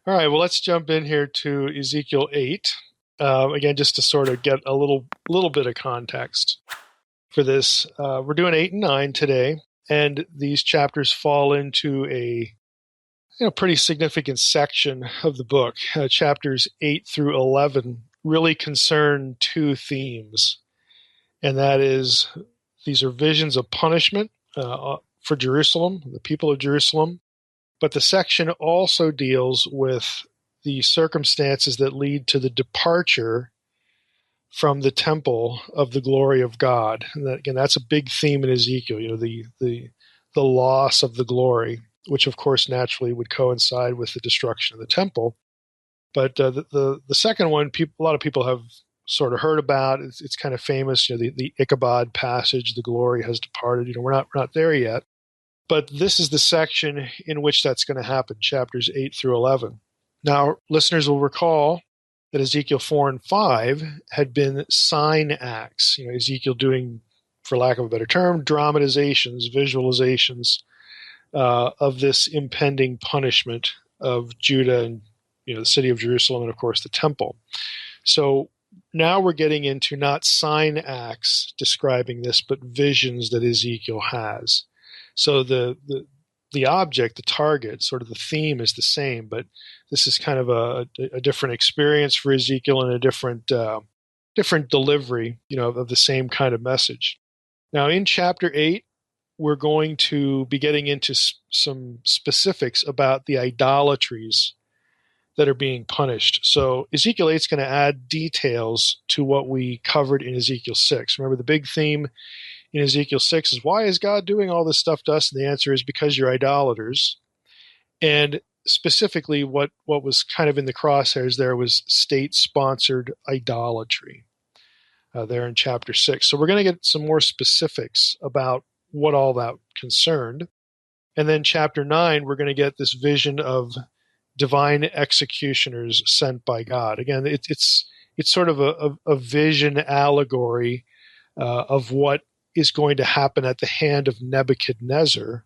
All right, well, let's jump in here to Ezekiel 8. Again, just to sort of get a little bit of context for this. We're doing 8 and 9 today, and these chapters fall into a pretty significant section of the book. Chapters 8 through 11 really concern two themes, and that is these are visions of punishment for Jerusalem, the people of Jerusalem, but the section also deals with the circumstances that lead to the departure from the temple of the glory of God. And that, again, that's a big theme in Ezekiel, the loss of the glory, which of course naturally would coincide with the destruction of the temple. But the second one, a lot of people have sort of heard about. It's kind of famous, the Ichabod passage, the glory has departed. We're not there yet. But this is the section in which that's going to happen, chapters 8 through 11. Now, listeners will recall that Ezekiel 4 and 5 had been sign acts. Ezekiel doing, for lack of a better term, dramatizations, visualizations of this impending punishment of Judah and the city of Jerusalem and, of course, the temple. So now we're getting into not sign acts describing this, but visions that Ezekiel has. So the object, the target, sort of the theme is the same, but this is kind of a different experience for Ezekiel and a different delivery, of the same kind of message. Now, in chapter 8, we're going to be getting into some specifics about the idolatries that are being punished. So Ezekiel 8 is going to add details to what we covered in Ezekiel 6. Remember, the big theme in Ezekiel 6 is, why is God doing all this stuff to us? And the answer is because you're idolaters. And specifically, what was kind of in the crosshairs there was state-sponsored idolatry there in chapter 6. So we're going to get some more specifics about what all that concerned. And then chapter 9, we're going to get this vision of divine executioners sent by God. Again, it's sort of a vision allegory of what is going to happen at the hand of Nebuchadnezzar,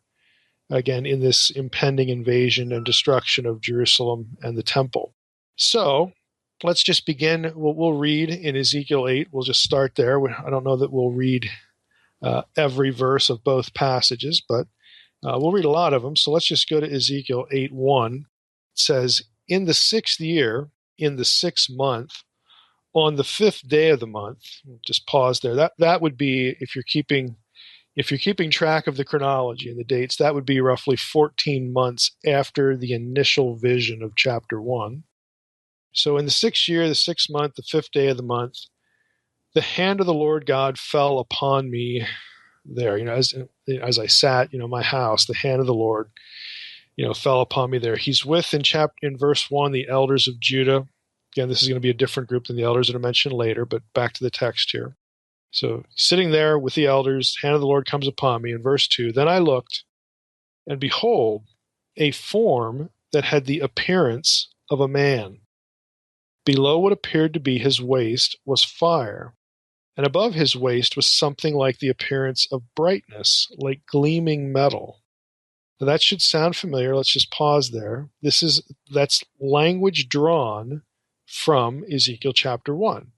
again, in this impending invasion and destruction of Jerusalem and the temple. So let's just begin. We'll read in Ezekiel 8. We'll just start there. I don't know that we'll read every verse of both passages, but we'll read a lot of them. So let's just go to Ezekiel 8:1. It says, in the 6th year, in the 6th month, on the 5th day of the month, just pause there. That would be, if you're keeping track of the chronology and the dates, that would be roughly 14 months after the initial vision of chapter 1. So in the 6th year, the 6th month, the 5th day of the month, the hand of the Lord God fell upon me there. As I sat, my house, the hand of the Lord, fell upon me there. He's with, in verse 1, the elders of Judah. Again, this is going to be a different group than the elders that are mentioned later, but back to the text here. So sitting there with the elders, hand of the Lord comes upon me. In verse 2, then I looked, and behold, a form that had the appearance of a man. Below what appeared to be his waist was fire, and above his waist was something like the appearance of brightness, like gleaming metal. Now that should sound familiar. Let's just pause there. That's language drawn from Ezekiel chapter 1.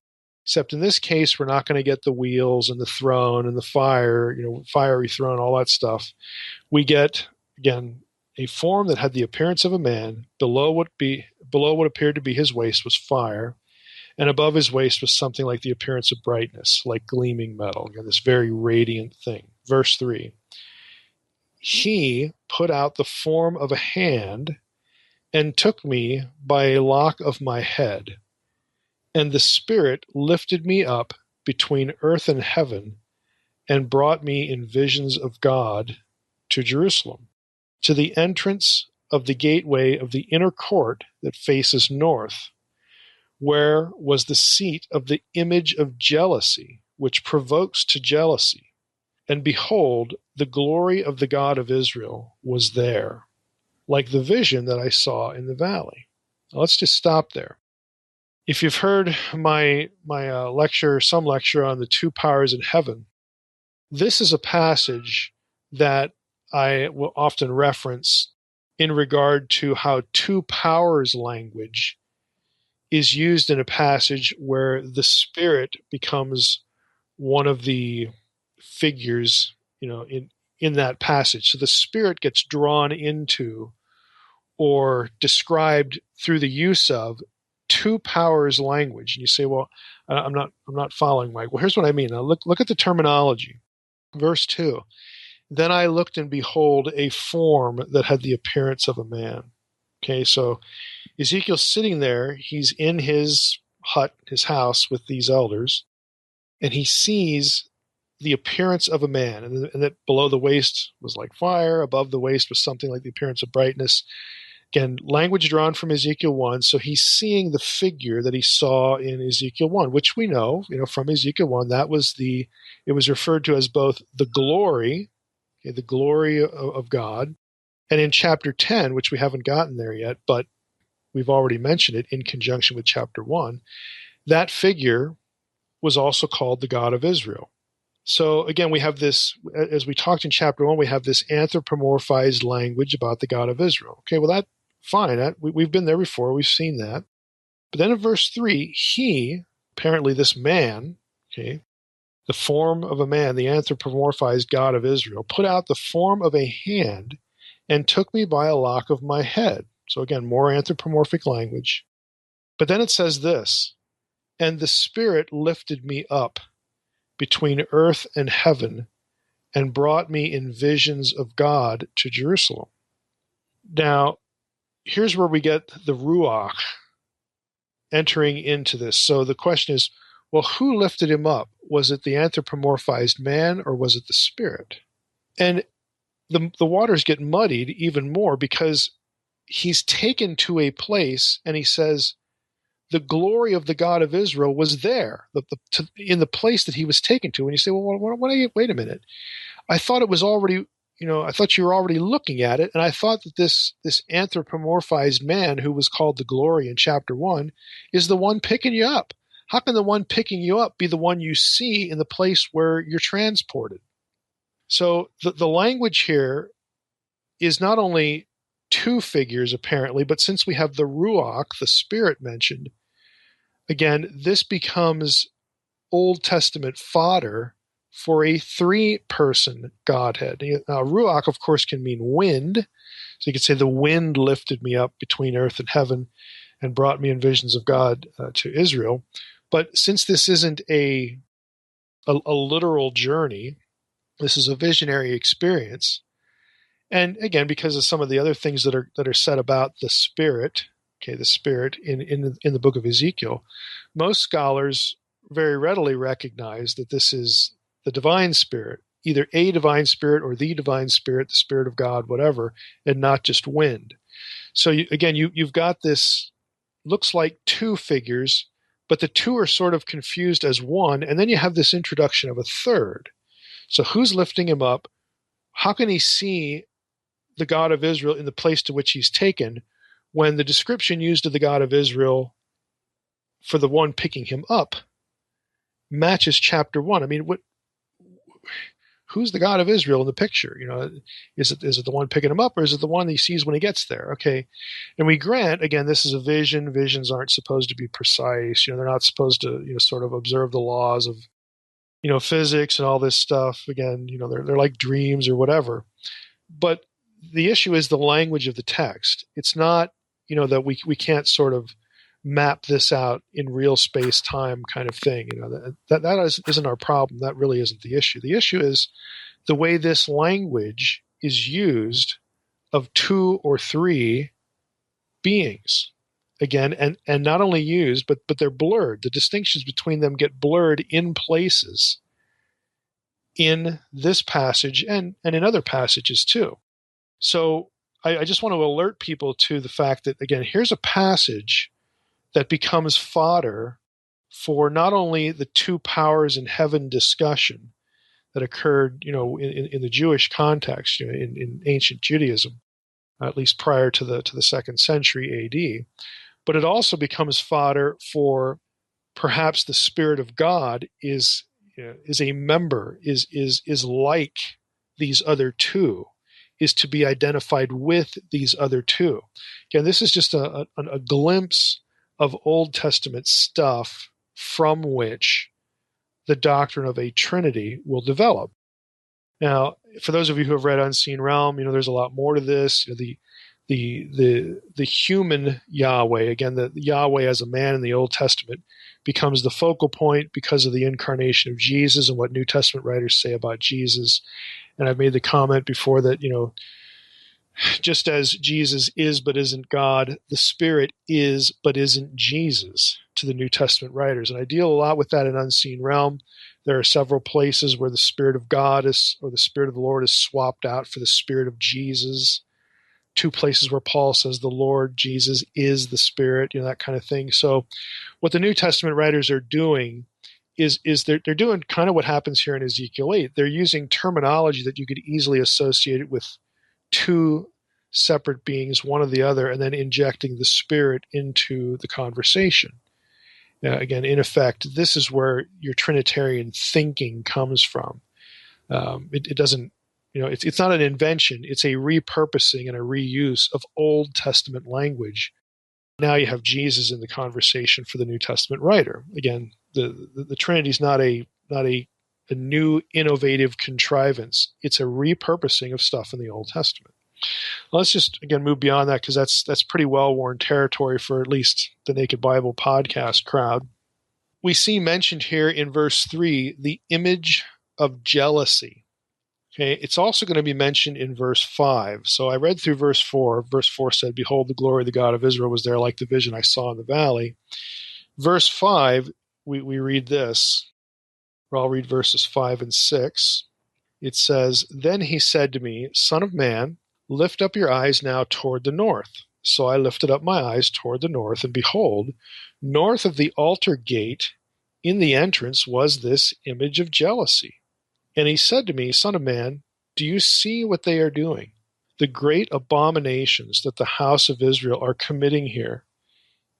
Except in this case, we're not going to get the wheels and the throne and the fire, fiery throne, all that stuff. We get, again, a form that had the appearance of a man. Below what appeared to be his waist was fire, and above his waist was something like the appearance of brightness, like gleaming metal. Again, this very radiant thing. Verse 3, he put out the form of a hand and took me by a lock of my head. And the Spirit lifted me up between earth and heaven and brought me in visions of God to Jerusalem, to the entrance of the gateway of the inner court that faces north, where was the seat of the image of jealousy, which provokes to jealousy. And behold, the glory of the God of Israel was there, like the vision that I saw in the valley. Now, let's just stop there. If you've heard my lecture, some lecture on the two powers in heaven, this is a passage that I will often reference in regard to how two powers language is used in a passage where the Spirit becomes one of the figures, in that passage. So the Spirit gets drawn into or described through the use of two powers language. And you say, well, I'm not following, Mike. Well, here's what I mean. Now look at the terminology. Verse 2. Then I looked, and behold, a form that had the appearance of a man. Okay, so Ezekiel's sitting there. He's in his hut, his house, with these elders, and he sees the appearance of a man, and that below the waist was like fire, above the waist was something like the appearance of brightness. Again, language drawn from Ezekiel 1, so he's seeing the figure that he saw in Ezekiel 1, which we know, from Ezekiel 1, it was referred to as both the glory, the glory of God, and in chapter 10, which we haven't gotten there yet, but we've already mentioned it in conjunction with chapter 1, that figure was also called the God of Israel. So again, we have this, as we talked in chapter 1, we have this anthropomorphized language about the God of Israel. Okay, well, that's fine. We've been there before. We've seen that. But then in verse 3, he, apparently this man, okay, the form of a man, the anthropomorphized God of Israel, put out the form of a hand and took me by a lock of my head. So again, more anthropomorphic language. But then it says this, and the Spirit lifted me up between earth and heaven and brought me in visions of God to Jerusalem. Now, here's where we get the Ruach entering into this. So the question is, well, who lifted him up? Was it the anthropomorphized man, or was it the Spirit? And the waters get muddied even more because he's taken to a place and he says, the glory of the God of Israel was there, in the place that he was taken to. And you say, well, wait a minute. I thought it was already, I thought you were already looking at it. And I thought that this anthropomorphized man who was called the glory in chapter 1 is the one picking you up. How can the one picking you up be the one you see in the place where you're transported? So the language here is not only two figures, apparently, but since we have the Ruach, the Spirit mentioned, again, this becomes Old Testament fodder for a three-person Godhead. Now, Ruach, of course, can mean wind. So you could say the wind lifted me up between earth and heaven and brought me in visions of God to Israel. But since this isn't a literal journey, this is a visionary experience. And again, because of some of the other things that are said about the Spirit, the Spirit in the book of Ezekiel, most scholars very readily recognize that this is the divine Spirit, either a divine Spirit or the divine Spirit, the Spirit of God, whatever, and not just wind. So you've got this, looks like two figures, but the two are sort of confused as one, and then you have this introduction of a third. So who's lifting him up? How can he see the God of Israel in the place to which he's taken when the description used of the God of Israel for the one picking him up matches chapter 1? I mean, who's the God of Israel in the picture? Is it the one picking him up, or is it the one that he sees when he gets there? Okay. And we grant, again, this is a vision. Visions aren't supposed to be precise. They're not supposed to, sort of observe the laws of, physics and all this stuff. Again, they're like dreams or whatever. But the issue is the language of the text. It's not, that we can't sort of map this out in real space time kind of thing. That isn't our problem. That really isn't the issue. The issue is the way this language is used of two or three beings. Again, and not only used, but they're blurred. The distinctions between them get blurred in places in this passage and in other passages too. So I just want to alert people to the fact that, again, here's a passage that becomes fodder for not only the two powers in heaven discussion that occurred, in the Jewish context, in ancient Judaism, at least prior to the 2nd century AD, but it also becomes fodder for perhaps the Spirit of God is a member, is like these other two is to be identified with these other two. Again, this is just a glimpse of Old Testament stuff from which the doctrine of a Trinity will develop. Now, for those of you who have read Unseen Realm, there's a lot more to this. The human Yahweh, again, the Yahweh as a man in the Old Testament, becomes the focal point because of the incarnation of Jesus and what New Testament writers say about Jesus. And I've made the comment before that, just as Jesus is but isn't God, the Spirit is but isn't Jesus to the New Testament writers. And I deal a lot with that in Unseen Realm. There are several places where the Spirit of God or the Spirit of the Lord is swapped out for the Spirit of Jesus. 2 places where Paul says the Lord Jesus is the Spirit, that kind of thing. So what the New Testament writers are doing is they're doing kind of what happens here in Ezekiel 8. They're using terminology that you could easily associate it with 2 separate beings, one or the other, and then injecting the Spirit into the conversation. Again, in effect, this is where your Trinitarian thinking comes from. It doesn't, it's not an invention. It's a repurposing and a reuse of Old Testament language. Now you have Jesus in the conversation for the New Testament writer. Again, the Trinity is not a new innovative contrivance. It's a repurposing of stuff in the Old Testament. Well, let's just, again, move beyond that because that's pretty well-worn territory for at least the Naked Bible podcast crowd. We see mentioned here in verse 3 the image of jealousy. Okay, it's also going to be mentioned in verse 5. So I read through verse 4. Verse 4 said, "Behold, the glory of the God of Israel was there like the vision I saw in the valley." Verse 5, we read this. Or I'll read verses 5 and 6. It says, "Then he said to me, Son of man, lift up your eyes now toward the north. So I lifted up my eyes toward the north, and behold, north of the altar gate in the entrance was this image of jealousy. And he said to me, Son of man, do you see what they are doing? The great abominations that the house of Israel are committing here,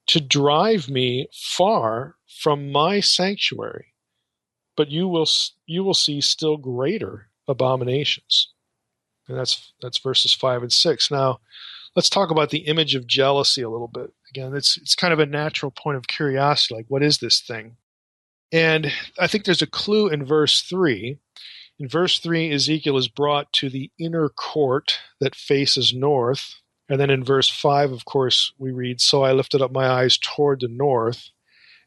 to drive me far from my sanctuary. But you will see still greater abominations." And that's verses 5 and 6. Now, let's talk about the image of jealousy a little bit. Again, it's kind of a natural point of curiosity, like, what is this thing? And I think there's a clue in verse 3. In verse 3, Ezekiel is brought to the inner court that faces north. And then in verse 5, of course, we read, "So I lifted up my eyes toward the north,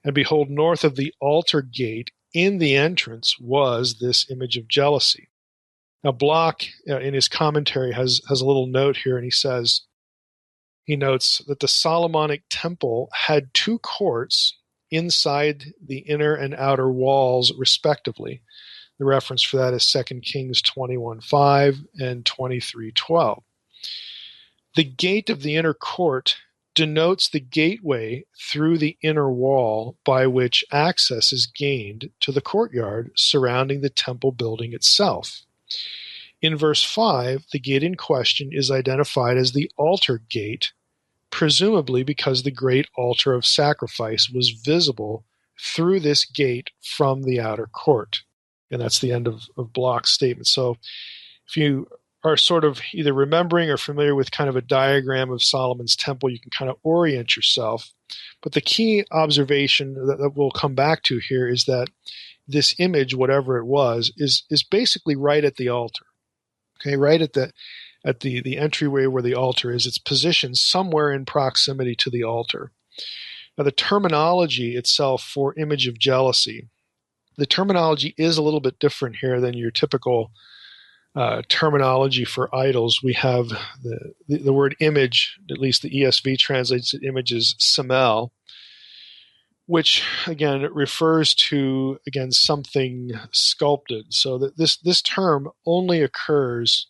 and behold, north of the altar gate in the entrance was this image of jealousy." Now, Bloch, in his commentary, has a little note here, and he notes that the Solomonic temple had 2 courts inside the inner and outer walls, respectively. The reference for that is 2 Kings 21:5 and 23:12. The gate of the inner court denotes the gateway through the inner wall by which access is gained to the courtyard surrounding the temple building itself. In verse 5, the gate in question is identified as the altar gate, presumably because the great altar of sacrifice was visible through this gate from the outer court. And that's the end of Bloch's statement. So if you are sort of either remembering or familiar with kind of a diagram of Solomon's temple, you can kind of orient yourself. But the key observation that we'll come back to here is that this image, whatever it was, is basically right at the altar. Okay, right at the entryway where the altar is. It's positioned somewhere in proximity to the altar. Now, the terminology itself for image of jealousy, the terminology is a little bit different here than your typical terminology for idols. We have the word image, at least the ESV translates it, image as samel, which again refers to something sculpted. So that this term only occurs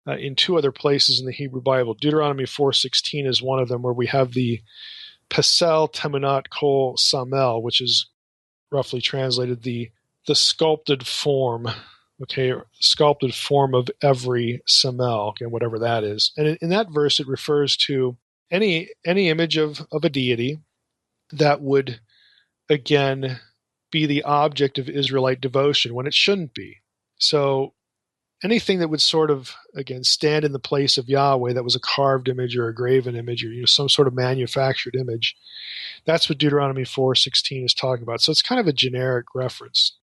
in 2 other places in the Hebrew Bible. Deuteronomy 4:16 is one of them, where we have the Pesel Temunat Kol Samel, which is roughly translated the sculpted form. Okay, sculpted form of every Samel, okay, whatever that is. And in that verse, it refers to any image of a deity that would, again, be the object of Israelite devotion when it shouldn't be. So anything that would sort of, again, stand in the place of Yahweh that was a carved image or a graven image or some sort of manufactured image. That's what Deuteronomy 4:16 is talking about. So it's kind of a generic reference.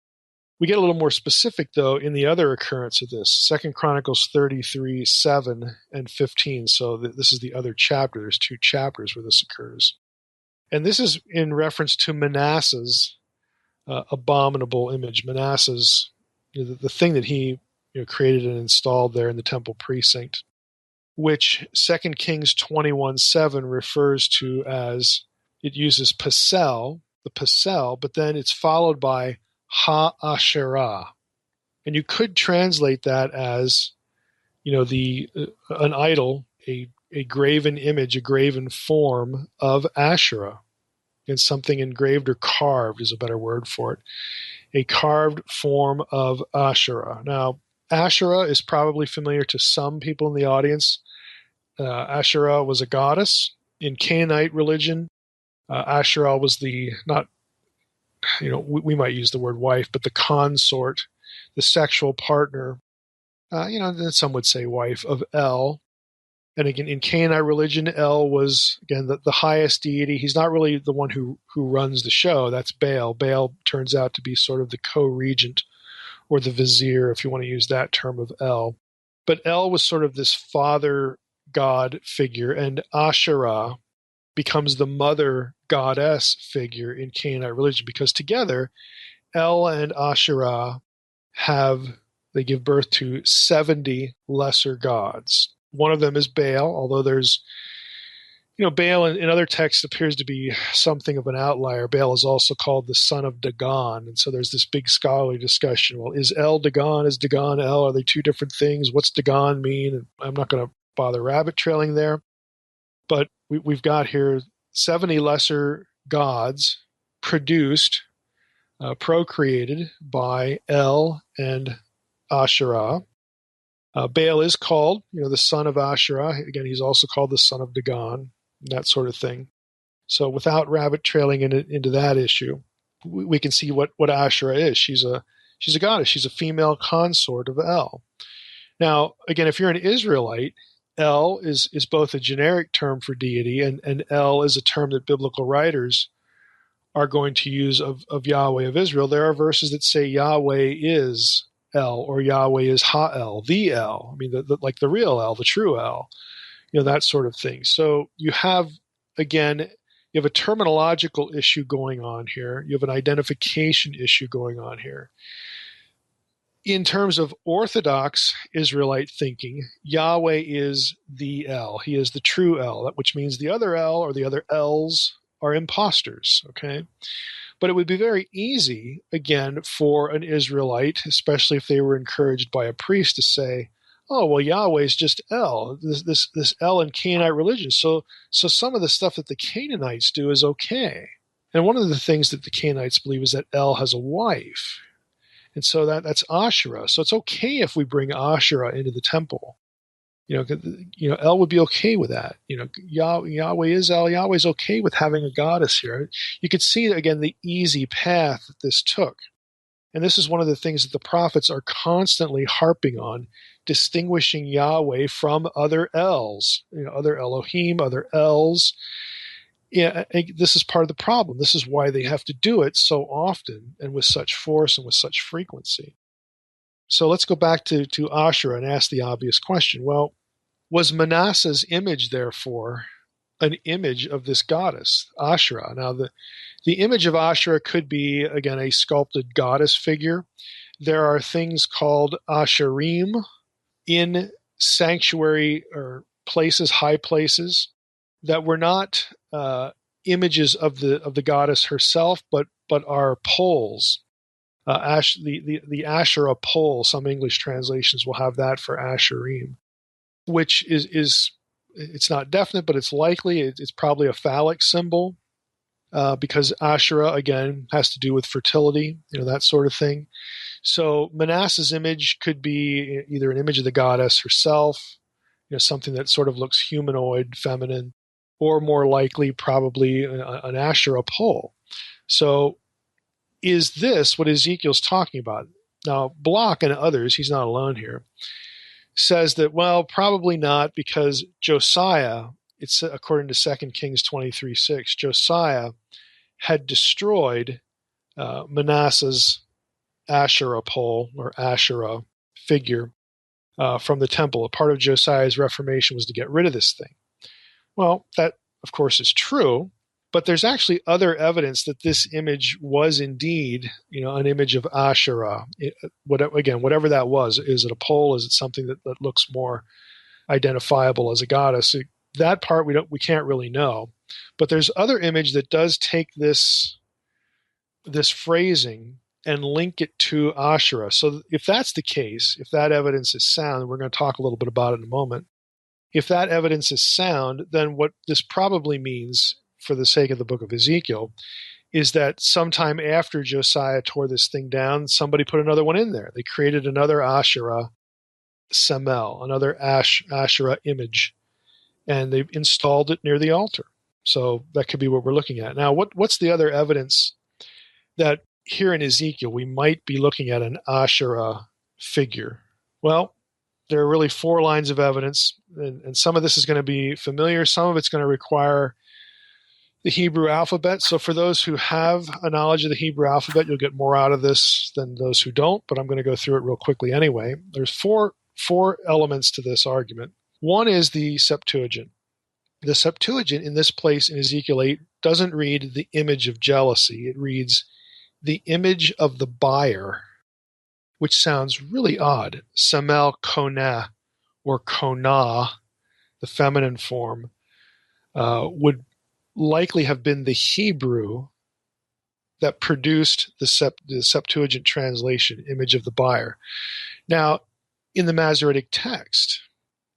We get a little more specific, though, in the other occurrence of this, 2 Chronicles 33:7 and 15. So this is the other chapter. There's 2 chapters where this occurs. And this is in reference to Manasseh's abominable image. Manasseh's, the thing that he created and installed there in the temple precinct, which 2 Kings 21:7 refers to as, it uses Pasel, the Pasel, but then it's followed by Ha-Asherah. And you could translate that as, an idol, a graven image, a graven form of Asherah. And something engraved or carved is a better word for it. A carved form of Asherah. Now, Asherah is probably familiar to some people in the audience. Asherah was a goddess. In Canaanite religion, Asherah was we might use the word wife, but the consort, the sexual partner, some would say wife of El. And again, in Canaanite religion, El was, again, the highest deity. He's not really the one who runs the show. That's Baal. Baal turns out to be sort of the co-regent or the vizier, if you want to use that term, of El. But El was sort of this father god figure, and Asherah becomes the mother goddess figure in Canaanite religion, because together, El and Asherah they give birth to 70 lesser gods. One of them is Baal, although there's, Baal in other texts appears to be something of an outlier. Baal is also called the son of Dagon, and so there's this big scholarly discussion. Well, is El Dagon? Is Dagon El? Are they 2 different things? What's Dagon mean? And I'm not going to bother rabbit trailing there, but we've got here 70 lesser gods produced, procreated by El and Asherah. Baal is called, the son of Asherah. Again, he's also called the son of Dagon, that sort of thing. So without rabbit trailing into that issue, we can see what Asherah is. She's a goddess. She's a female consort of El. Now, again, if you're an Israelite, El is both a generic term for deity, and El is a term that biblical writers are going to use of Yahweh of Israel. There are verses that say Yahweh is El, or Yahweh is Ha-El, the El. I mean, like the real El, the true El, that sort of thing. So you have a terminological issue going on here. You have an identification issue going on here. In terms of Orthodox Israelite thinking, Yahweh is the El. He is the true El, which means the other El or the other Els are imposters, okay? But it would be very easy, again, for an Israelite, especially if they were encouraged by a priest, to say, oh, well, Yahweh is just El, this El in Canaanite religion. So some of the stuff that the Canaanites do is okay. And one of the things that the Canaanites believe is that El has a wife. And so that's Asherah. So it's okay if we bring Asherah into the temple. El would be okay with that. Yahweh is El. Yahweh's okay with having a goddess here. You could see, again, the easy path that this took. And this is one of the things that the prophets are constantly harping on, distinguishing Yahweh from other Els, other Elohim, other Els. Yeah, this is part of the problem. This is why they have to do it so often and with such force and with such frequency. So let's go back to Asherah and ask the obvious question. Well, was Manasseh's image, therefore, an image of this goddess, Asherah? Now, the image of Asherah could be, again, a sculpted goddess figure. There are things called Asherim in sanctuary or places, high places, that were not images of the goddess herself, but are poles. The Asherah pole, some English translations will have that for Asherim, which is it's not definite, but it's likely. It's probably a phallic symbol because Asherah, again, has to do with fertility, that sort of thing. So Manasseh's image could be either an image of the goddess herself, something that sort of looks humanoid, feminine, or more likely probably an Asherah pole. So is this what Ezekiel's talking about? Now, Block and others, he's not alone here, says that, well, probably not, because Josiah, it's according to 2 Kings 23:6, Josiah had destroyed Manasseh's Asherah pole or Asherah figure from the temple. A part of Josiah's reformation was to get rid of this thing. Well, that, of course, is true, but there's actually other evidence that this image was indeed, an image of Asherah. Whatever that was, is it a pole? Is it something that looks more identifiable as a goddess? That part we can't really know. But there's other image that does take this phrasing and link it to Asherah. So if that's the case, if that evidence is sound, we're going to talk a little bit about it in a moment. If that evidence is sound, then what this probably means, for the sake of the book of Ezekiel, is that sometime after Josiah tore this thing down, somebody put another one in there. They created another Asherah semel, another Asherah image, and they installed it near the altar. So that could be what we're looking at. Now, what's the other evidence that here in Ezekiel we might be looking at an Asherah figure? Well, there are really 4 lines of evidence, and some of this is going to be familiar. Some of it's going to require the Hebrew alphabet. So for those who have a knowledge of the Hebrew alphabet, you'll get more out of this than those who don't, but I'm going to go through it real quickly anyway. There's four elements to this argument. One is the Septuagint. The Septuagint in this place in Ezekiel 8 doesn't read the image of jealousy. It reads the image of the buyer, which sounds really odd. Samel Konah, or Konah, the feminine form, would likely have been the Hebrew that produced the Septuagint translation, image of the buyer. Now, in the Masoretic text,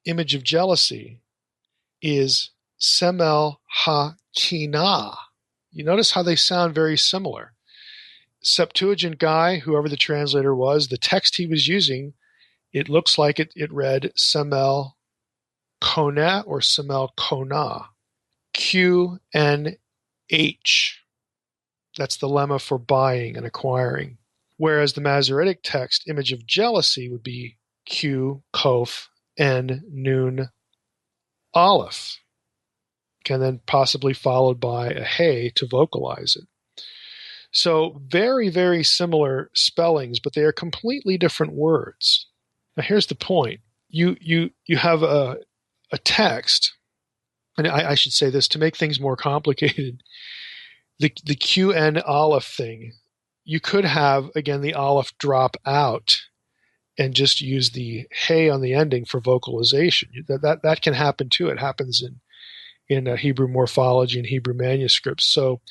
image of jealousy is Semel Ha-Kinah. You notice how they sound very similar. Septuagint guy, whoever the translator was, the text he was using, it looks like it read Semel Konah or Semel Konah. Q-N-H. That's the lemma for buying and acquiring. Whereas the Masoretic text, image of jealousy, would be Q, Kof, N, Nun, Aleph. And then possibly followed by a Hey to vocalize it. So very, very similar spellings, but they are completely different words. Now here's the point. You have a text, and I should say this to make things more complicated. The QN Aleph thing, you could have, again, the Aleph drop out and just use the Hey on the ending for vocalization. That can happen too. It happens in Hebrew morphology and Hebrew manuscripts. So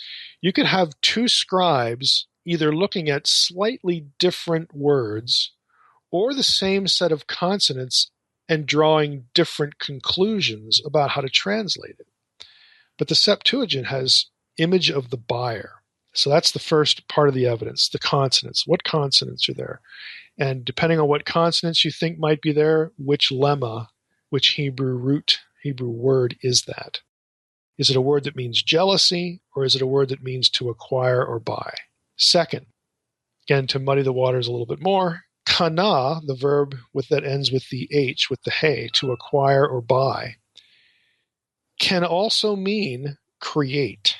you could have 2 scribes either looking at slightly different words or the same set of consonants and drawing different conclusions about how to translate it. But the Septuagint has image of the buyer. So that's the first part of the evidence, the consonants. What consonants are there? And depending on what consonants you think might be there, which lemma, which Hebrew word is that? Is it a word that means jealousy, or is it a word that means to acquire or buy? Second, again, to muddy the waters a little bit more, kana, the verb that ends with the H, with the hey, to acquire or buy, can also mean create.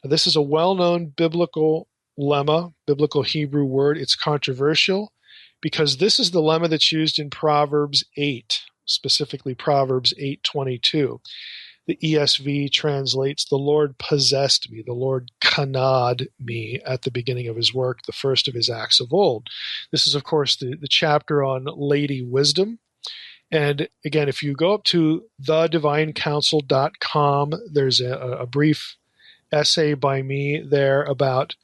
Now, this is a well-known biblical lemma, biblical Hebrew word. It's controversial because this is the lemma that's used in Proverbs 8, specifically Proverbs 8:22. The ESV translates, the Lord possessed me, the Lord kanad me at the beginning of his work, the first of his acts of old. This is, of course, the chapter on Lady Wisdom. And again, if you go up to thedivinecounsel.com, there's a brief essay by me there about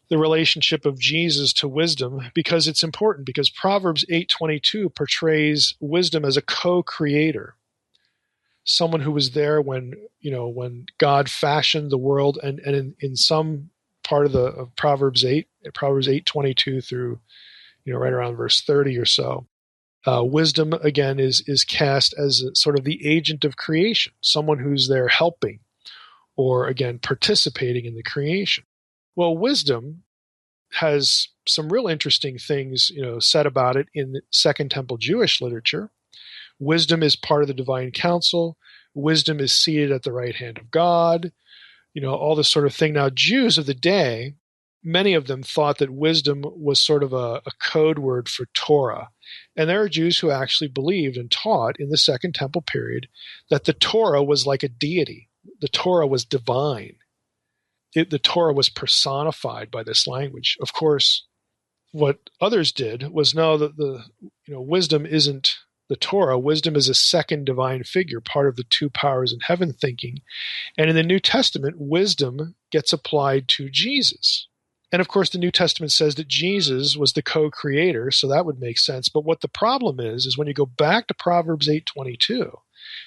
the relationship of Jesus to wisdom, because it's important, because Proverbs 8:22 portrays wisdom as a co-creator. Someone who was there when God fashioned the world, and in some part of Proverbs 8:22 through right around verse 30 or so, wisdom again is cast as sort of the agent of creation, someone who's there helping or again participating in the creation. Well, wisdom has some real interesting things, said about it in Second Temple Jewish literature. Wisdom is part of the divine council. Wisdom is seated at the right hand of God. All this sort of thing. Now, Jews of the day, many of them thought that wisdom was sort of a code word for Torah. And there are Jews who actually believed and taught in the Second Temple period that the Torah was like a deity. The Torah was divine. The Torah was personified by this language. Of course, what others did was know that wisdom isn't the Torah. Wisdom is a second divine figure, part of the two powers in heaven thinking. And in the New Testament, wisdom gets applied to Jesus. And of course, the New Testament says that Jesus was the co-creator, so that would make sense. But what the problem is when you go back to Proverbs 8:22,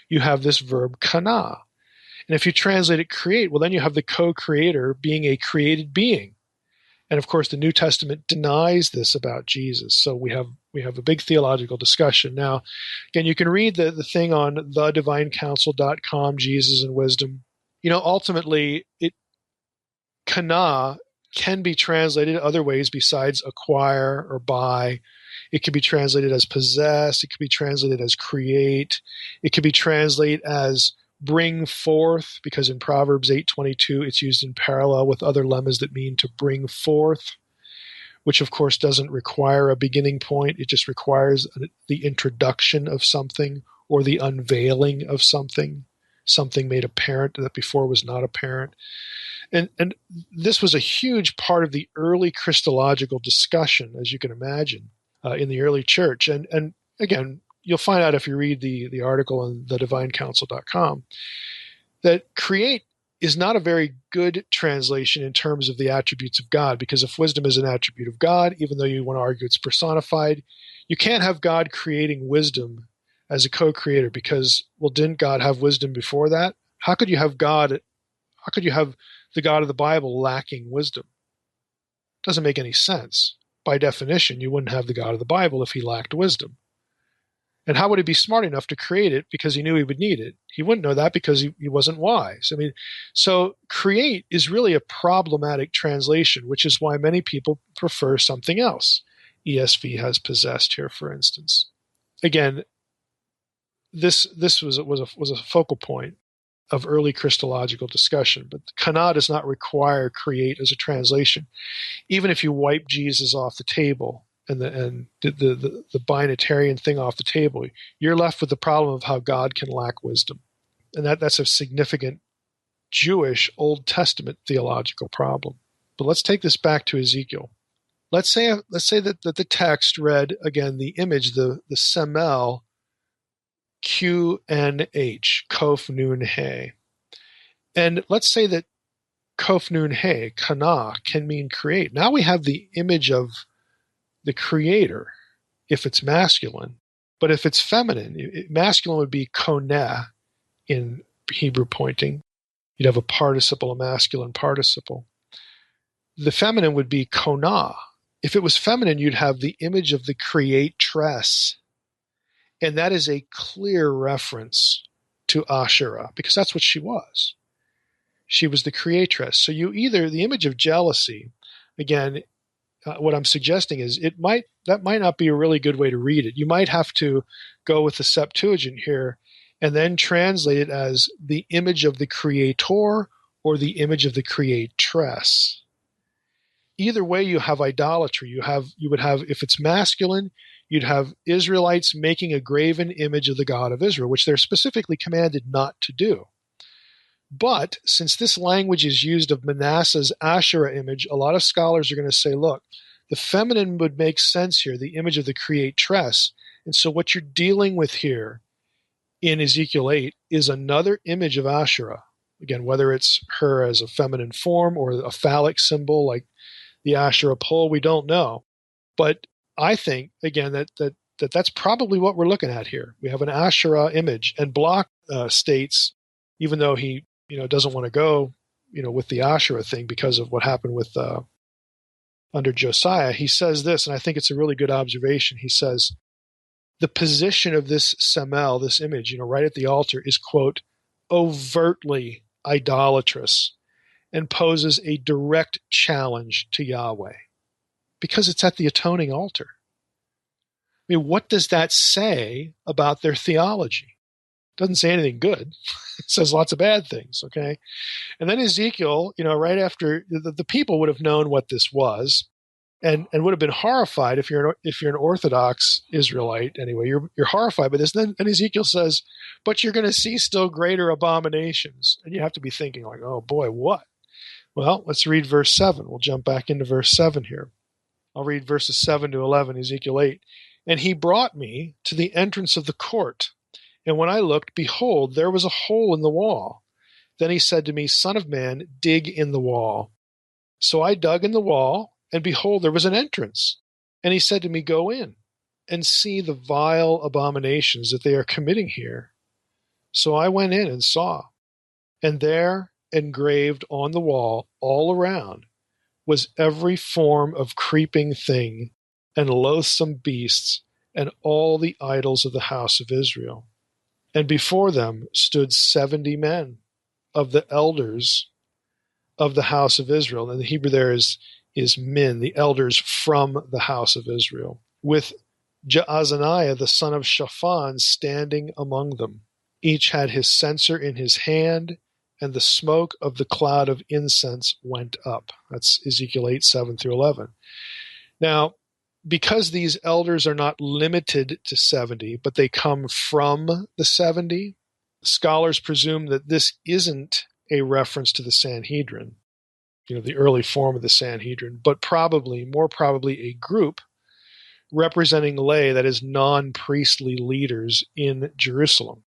you have this verb kana. And if you translate it create, well, then you have the co-creator being a created being. And of course, the New Testament denies this about Jesus. So we have a big theological discussion. Now, again, you can read the thing on thedivinecouncil.com, Jesus and Wisdom. Ultimately, kana can be translated other ways besides acquire or buy. It can be translated as possess. It can be translated as create. It can be translated as bring forth, because in Proverbs 8:22, it's used in parallel with other lemmas that mean to bring forth, which of course doesn't require a beginning point. It just requires the introduction of something or the unveiling of something made apparent that before was not apparent. And this was a huge part of the early Christological discussion, as you can imagine, in the early church. And again, you'll find out if you read the article on thedivinecouncil.com that create is not a very good translation in terms of the attributes of God, because if wisdom is an attribute of God, even though you want to argue it's personified, you can't have God creating wisdom as a co-creator because, well, didn't God have wisdom before that? How could you have the God of the Bible lacking wisdom? It doesn't make any sense. By definition, you wouldn't have the God of the Bible if he lacked wisdom. And how would he be smart enough to create it because he knew he would need it? He wouldn't know that because he wasn't wise. So create is really a problematic translation, which is why many people prefer something else. ESV has possessed here, for instance. Again, this was a focal point of early Christological discussion, but kana does not require create as a translation. Even if you wipe Jesus off the table and the binatarian thing off the table, you're left with the problem of how God can lack wisdom. And that's a significant Jewish Old Testament theological problem. But let's take this back to Ezekiel. Let's say that the text read, again, the image, the semel, QNH, Kof Nun He. And let's say that Kof Nun He, kana, can mean create. Now we have the image of the creator if it's masculine. But if it's feminine, masculine would be koneh in Hebrew pointing. You'd have a participle, a masculine participle. The feminine would be konah. If it was feminine, you'd have the image of the creatress. And that is a clear reference to Asherah, because that's what she was. She was the creatress. So the image of jealousy, again, what I'm suggesting is that might not be a really good way to read it. You might have to go with the Septuagint here and then translate it as the image of the creator or the image of the creatress. Either way, you have idolatry. You would have, if it's masculine, you'd have Israelites making a graven image of the God of Israel, which they're specifically commanded not to do. But since this language is used of Manasseh's Asherah image, a lot of scholars are going to say, look, the feminine would make sense here, the image of the creatress. And so what you're dealing with here in Ezekiel 8 is another image of Asherah. Again, whether it's her as a feminine form or a phallic symbol like the Asherah pole, we don't know. But I think, again, that's probably what we're looking at here. We have an Asherah image, and Bloch states, even though he doesn't want to go with the Asherah thing because of what happened with under Josiah, he says this, and I think it's a really good observation. He says, the position of this semel, this image, right at the altar, is, quote, overtly idolatrous and poses a direct challenge to Yahweh. Because it's at the atoning altar. I mean, what does that say about their theology? It doesn't say anything good. It says lots of bad things, okay? And then Ezekiel, right after the people would have known what this was, and would have been horrified if you're an Orthodox Israelite. Anyway, you're horrified by this. And then Ezekiel says, "But you're going to see still greater abominations," and you have to be thinking like, "Oh boy, what?" Well, let's read verse 7. We'll jump back into verse 7 here. I'll read verses 7 to 11, Ezekiel 8. "And he brought me to the entrance of the court, and when I looked, behold, there was a hole in the wall. Then he said to me, Son of man, dig in the wall. So I dug in the wall, and behold, there was an entrance. And he said to me, Go in, and see the vile abominations that they are committing here. So I went in and saw, and there, engraved on the wall all around, was every form of creeping thing and loathsome beasts and all the idols of the house of Israel. And before them stood 70 men of the elders of the house of Israel." And the Hebrew there is min, the elders from the house of Israel, with Jaazaniah the son of Shaphan standing among them. Each had his censer in his hand, and the smoke of the cloud of incense went up. That's Ezekiel 8, 7 through 11. Now, because these elders are not limited to 70, but they come from the 70, scholars presume that this isn't a reference to the Sanhedrin, the early form of the Sanhedrin, but more probably a group representing lay, that is non-priestly leaders in Jerusalem,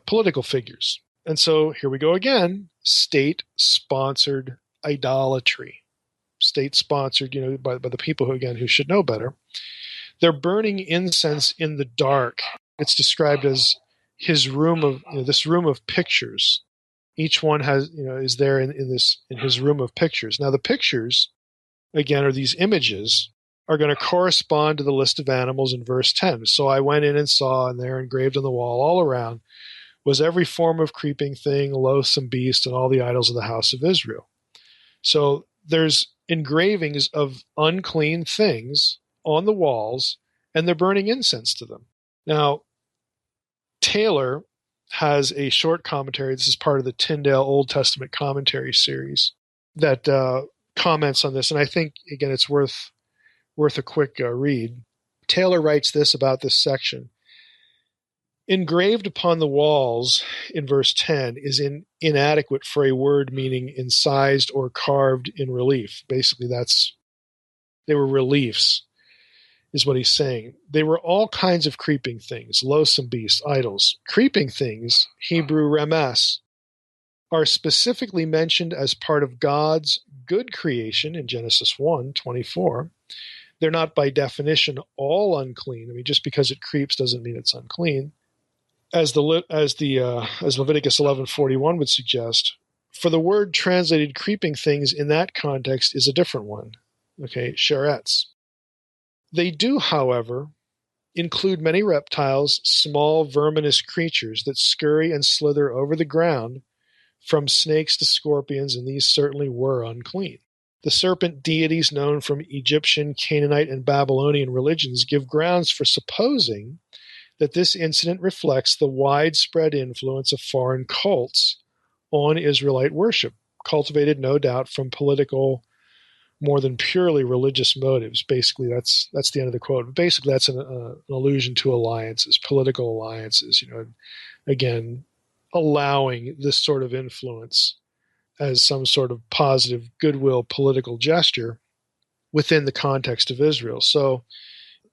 political figures. And so here we go again, state-sponsored idolatry. State-sponsored, by the people who should know better. They're burning incense in the dark. It's described as his room of this room of pictures. Each one has is there in his room of pictures. Now the pictures, again, or these images, are going to correspond to the list of animals in verse 10. So I went in and saw, and there engraved on the wall all around was every form of creeping thing, loathsome beast, and all the idols of the house of Israel. So there's engravings of unclean things on the walls, and they're burning incense to them. Now, Taylor has a short commentary. This is part of the Tyndale Old Testament commentary series that comments on this, and I think, again, it's worth a quick read. Taylor writes this about this section. Engraved upon the walls in verse 10 is inadequate for a word meaning incised or carved in relief. Basically, they were reliefs, is what he's saying. They were all kinds of creeping things, loathsome beasts, idols. Creeping things, Hebrew remes, are specifically mentioned as part of God's good creation in Genesis 1:24. They're not by definition all unclean. I mean, just because it creeps doesn't mean it's unclean. As Leviticus 11:41 would suggest, for the word translated creeping things in that context is a different one. Okay, sherets. They do, however, include many reptiles, small verminous creatures that scurry and slither over the ground, from snakes to scorpions, and these certainly were unclean. The serpent deities known from Egyptian, Canaanite, and Babylonian religions give grounds for supposing that this incident reflects the widespread influence of foreign cults on Israelite worship, cultivated, no doubt, from political more than purely religious motives. Basically, that's the end of the quote. But basically, that's an allusion to alliances, political alliances, again, allowing this sort of influence as some sort of positive goodwill political gesture within the context of Israel. So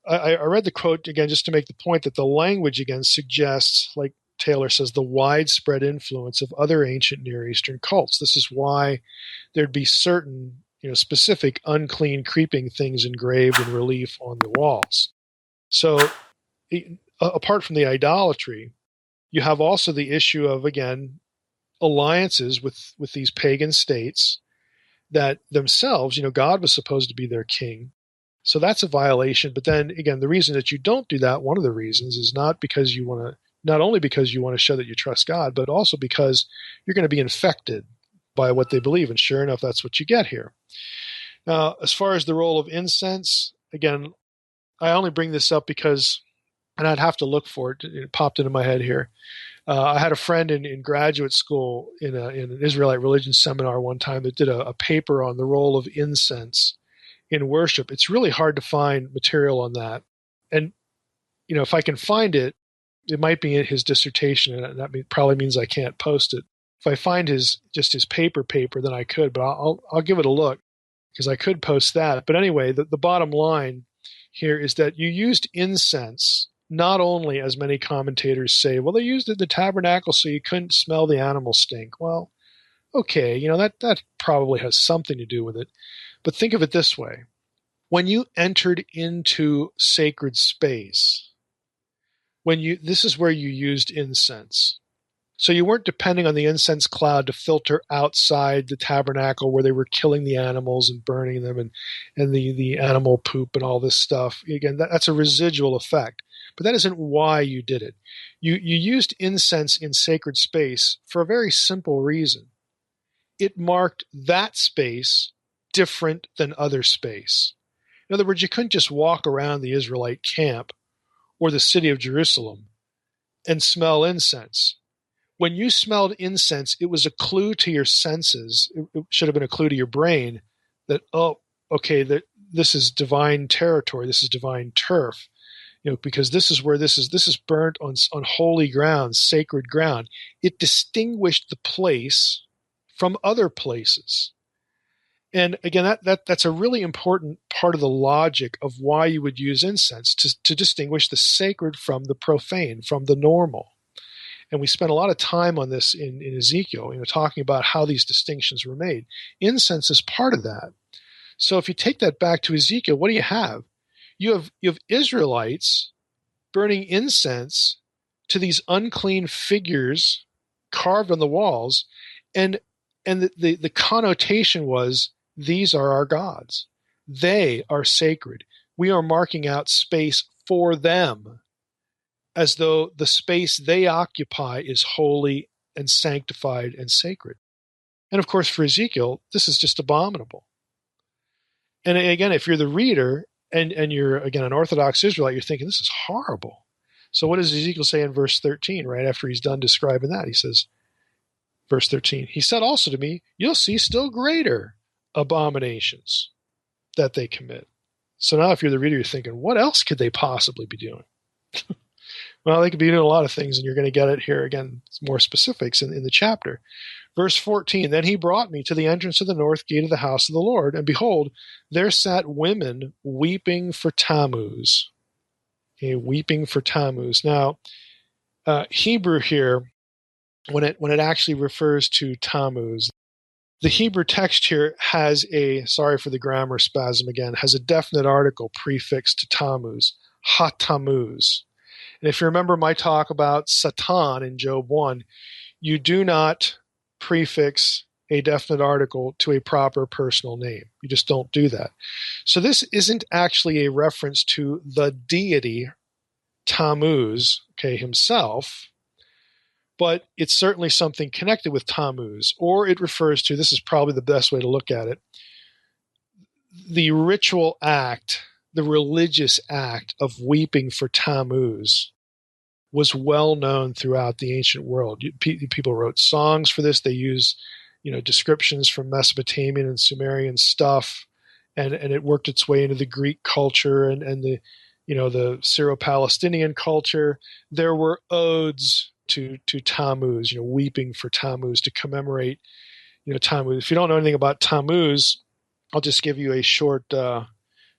I read the quote again just to make the point that the language again suggests, like Taylor says, the widespread influence of other ancient Near Eastern cults. This is why there'd be certain, specific unclean creeping things engraved in relief on the walls. So apart from the idolatry, you have also the issue of, again, alliances with these pagan states that themselves, God was supposed to be their king. So that's a violation. But then again, the reason that you don't do that, one of the reasons, is not only because you want to show that you trust God, but also because you're going to be infected by what they believe. And sure enough, that's what you get here. Now, as far as the role of incense, again, I only bring this up because, and I'd have to look for it. It popped into my head here. I had a friend in graduate school in an Israelite religion seminar one time that did a paper on the role of incense in worship. It's really hard to find material on that. And, if I can find it, it might be in his dissertation, and that probably means I can't post it. If I find his paper, then I could, but I'll give it a look because I could post that. But anyway, the bottom line here is that you used incense not only, as many commentators say, well, they used it in the tabernacle so you couldn't smell the animal stink. Well, okay, that probably has something to do with it. But think of it this way. When you entered into sacred space, this is where you used incense. So you weren't depending on the incense cloud to filter outside the tabernacle where they were killing the animals and burning them and the animal poop and all this stuff. Again, that's a residual effect. But that isn't why you did it. You used incense in sacred space for a very simple reason. It marked that space different than other space. In other words, you couldn't just walk around the Israelite camp or the city of Jerusalem and smell incense. When you smelled incense, it was a clue to your senses. It should have been a clue to your brain that, oh, okay, this is divine territory. This is divine turf. Because this is where this is burnt on holy ground, sacred ground. It distinguished the place from other places. And again, that's a really important part of the logic of why you would use incense, to distinguish the sacred from the profane, from the normal. And we spent a lot of time on this in Ezekiel, talking about how these distinctions were made. Incense is part of that. So if you take that back to Ezekiel, what do you have? You have Israelites burning incense to these unclean figures carved on the walls, and the connotation was, these are our gods. They are sacred. We are marking out space for them, as though the space they occupy is holy and sanctified and sacred. And of course, for Ezekiel, this is just abominable. And again, if you're the reader and you're, again, an Orthodox Israelite, you're thinking, this is horrible. So what does Ezekiel say in verse 13, right after he's done describing that? He says, verse 13, he said also to me, you'll see still greater abominations that they commit. So now if you're the reader, you're thinking, what else could they possibly be doing? Well, they could be doing a lot of things, and you're going to get it here again, more specifics in the chapter. Verse 14, then he brought me to the entrance of the north gate of the house of the Lord, and behold, there sat women weeping for Tammuz. Okay, weeping for Tammuz. Now, Hebrew here, when it actually refers to Tammuz, the Hebrew text here has sorry for the grammar spasm again, has a definite article prefixed to Tammuz, ha-Tammuz. And if you remember my talk about Satan in Job 1, you do not prefix a definite article to a proper personal name. You just don't do that. So this isn't actually a reference to the deity Tammuz, himself, but it's certainly something connected with Tammuz, or it refers to, this is probably the best way to look at it, the ritual act, the religious act of weeping for Tammuz was well known throughout the ancient world. People wrote songs for this. They use, descriptions from Mesopotamian and Sumerian stuff, and it worked its way into the Greek culture and the, the Syro-Palestinian culture. There were odes to Tammuz, weeping for Tammuz to commemorate, Tammuz. If you don't know anything about Tammuz, I'll just give you a short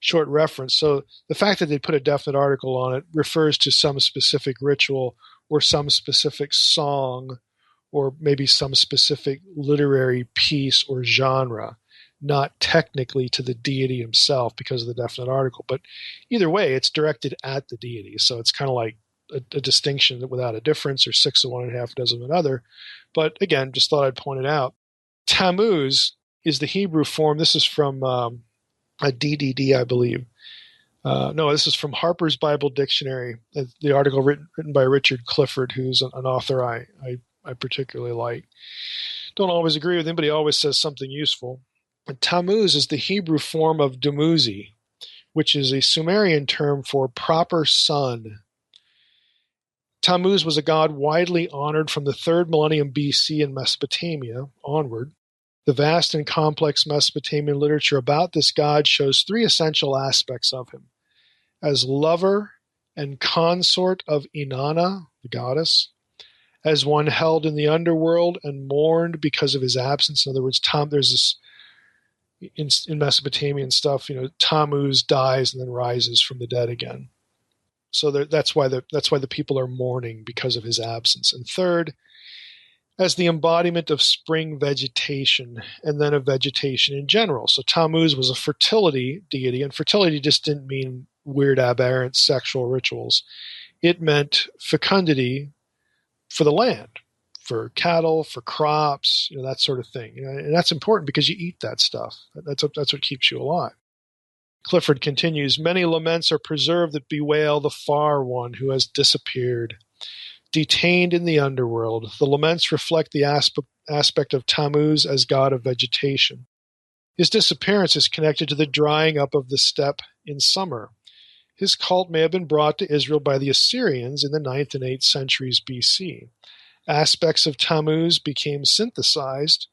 reference. So the fact that they put a definite article on it refers to some specific ritual or some specific song or maybe some specific literary piece or genre, not technically to the deity himself because of the definite article. But either way, it's directed at the deity. So it's kind of like a distinction without a difference, or 6 of one and a half dozen of another. But again, just thought I'd point it out. Tammuz is the Hebrew form. This is from a DDD, I believe. No, this is from Harper's Bible Dictionary, the article written by Richard Clifford, who's an author I particularly like. Don't always agree with him, but he always says something useful. And Tammuz is the Hebrew form of Dumuzi, which is a Sumerian term for proper sun. Tammuz was a god widely honored from the 3rd millennium BC in Mesopotamia onward. The vast and complex Mesopotamian literature about this god shows 3 essential aspects of him: as lover and consort of Inanna, the goddess, as one held in the underworld and mourned because of his absence. In other words, there's this in Mesopotamian stuff, Tammuz dies and then rises from the dead again. So that's why the people are mourning because of his absence. And third, as the embodiment of spring vegetation and then of vegetation in general. So Tammuz was a fertility deity, and fertility just didn't mean weird aberrant sexual rituals. It meant fecundity for the land, for cattle, for crops, that sort of thing. And that's important because you eat that stuff. That's what keeps you alive. Clifford continues, many laments are preserved that bewail the far one who has disappeared, detained in the underworld. The laments reflect the aspect of Tammuz as god of vegetation. His disappearance is connected to the drying up of the steppe in summer. His cult may have been brought to Israel by the Assyrians in the 9th and 8th centuries BC. Aspects of Tammuz became synthesized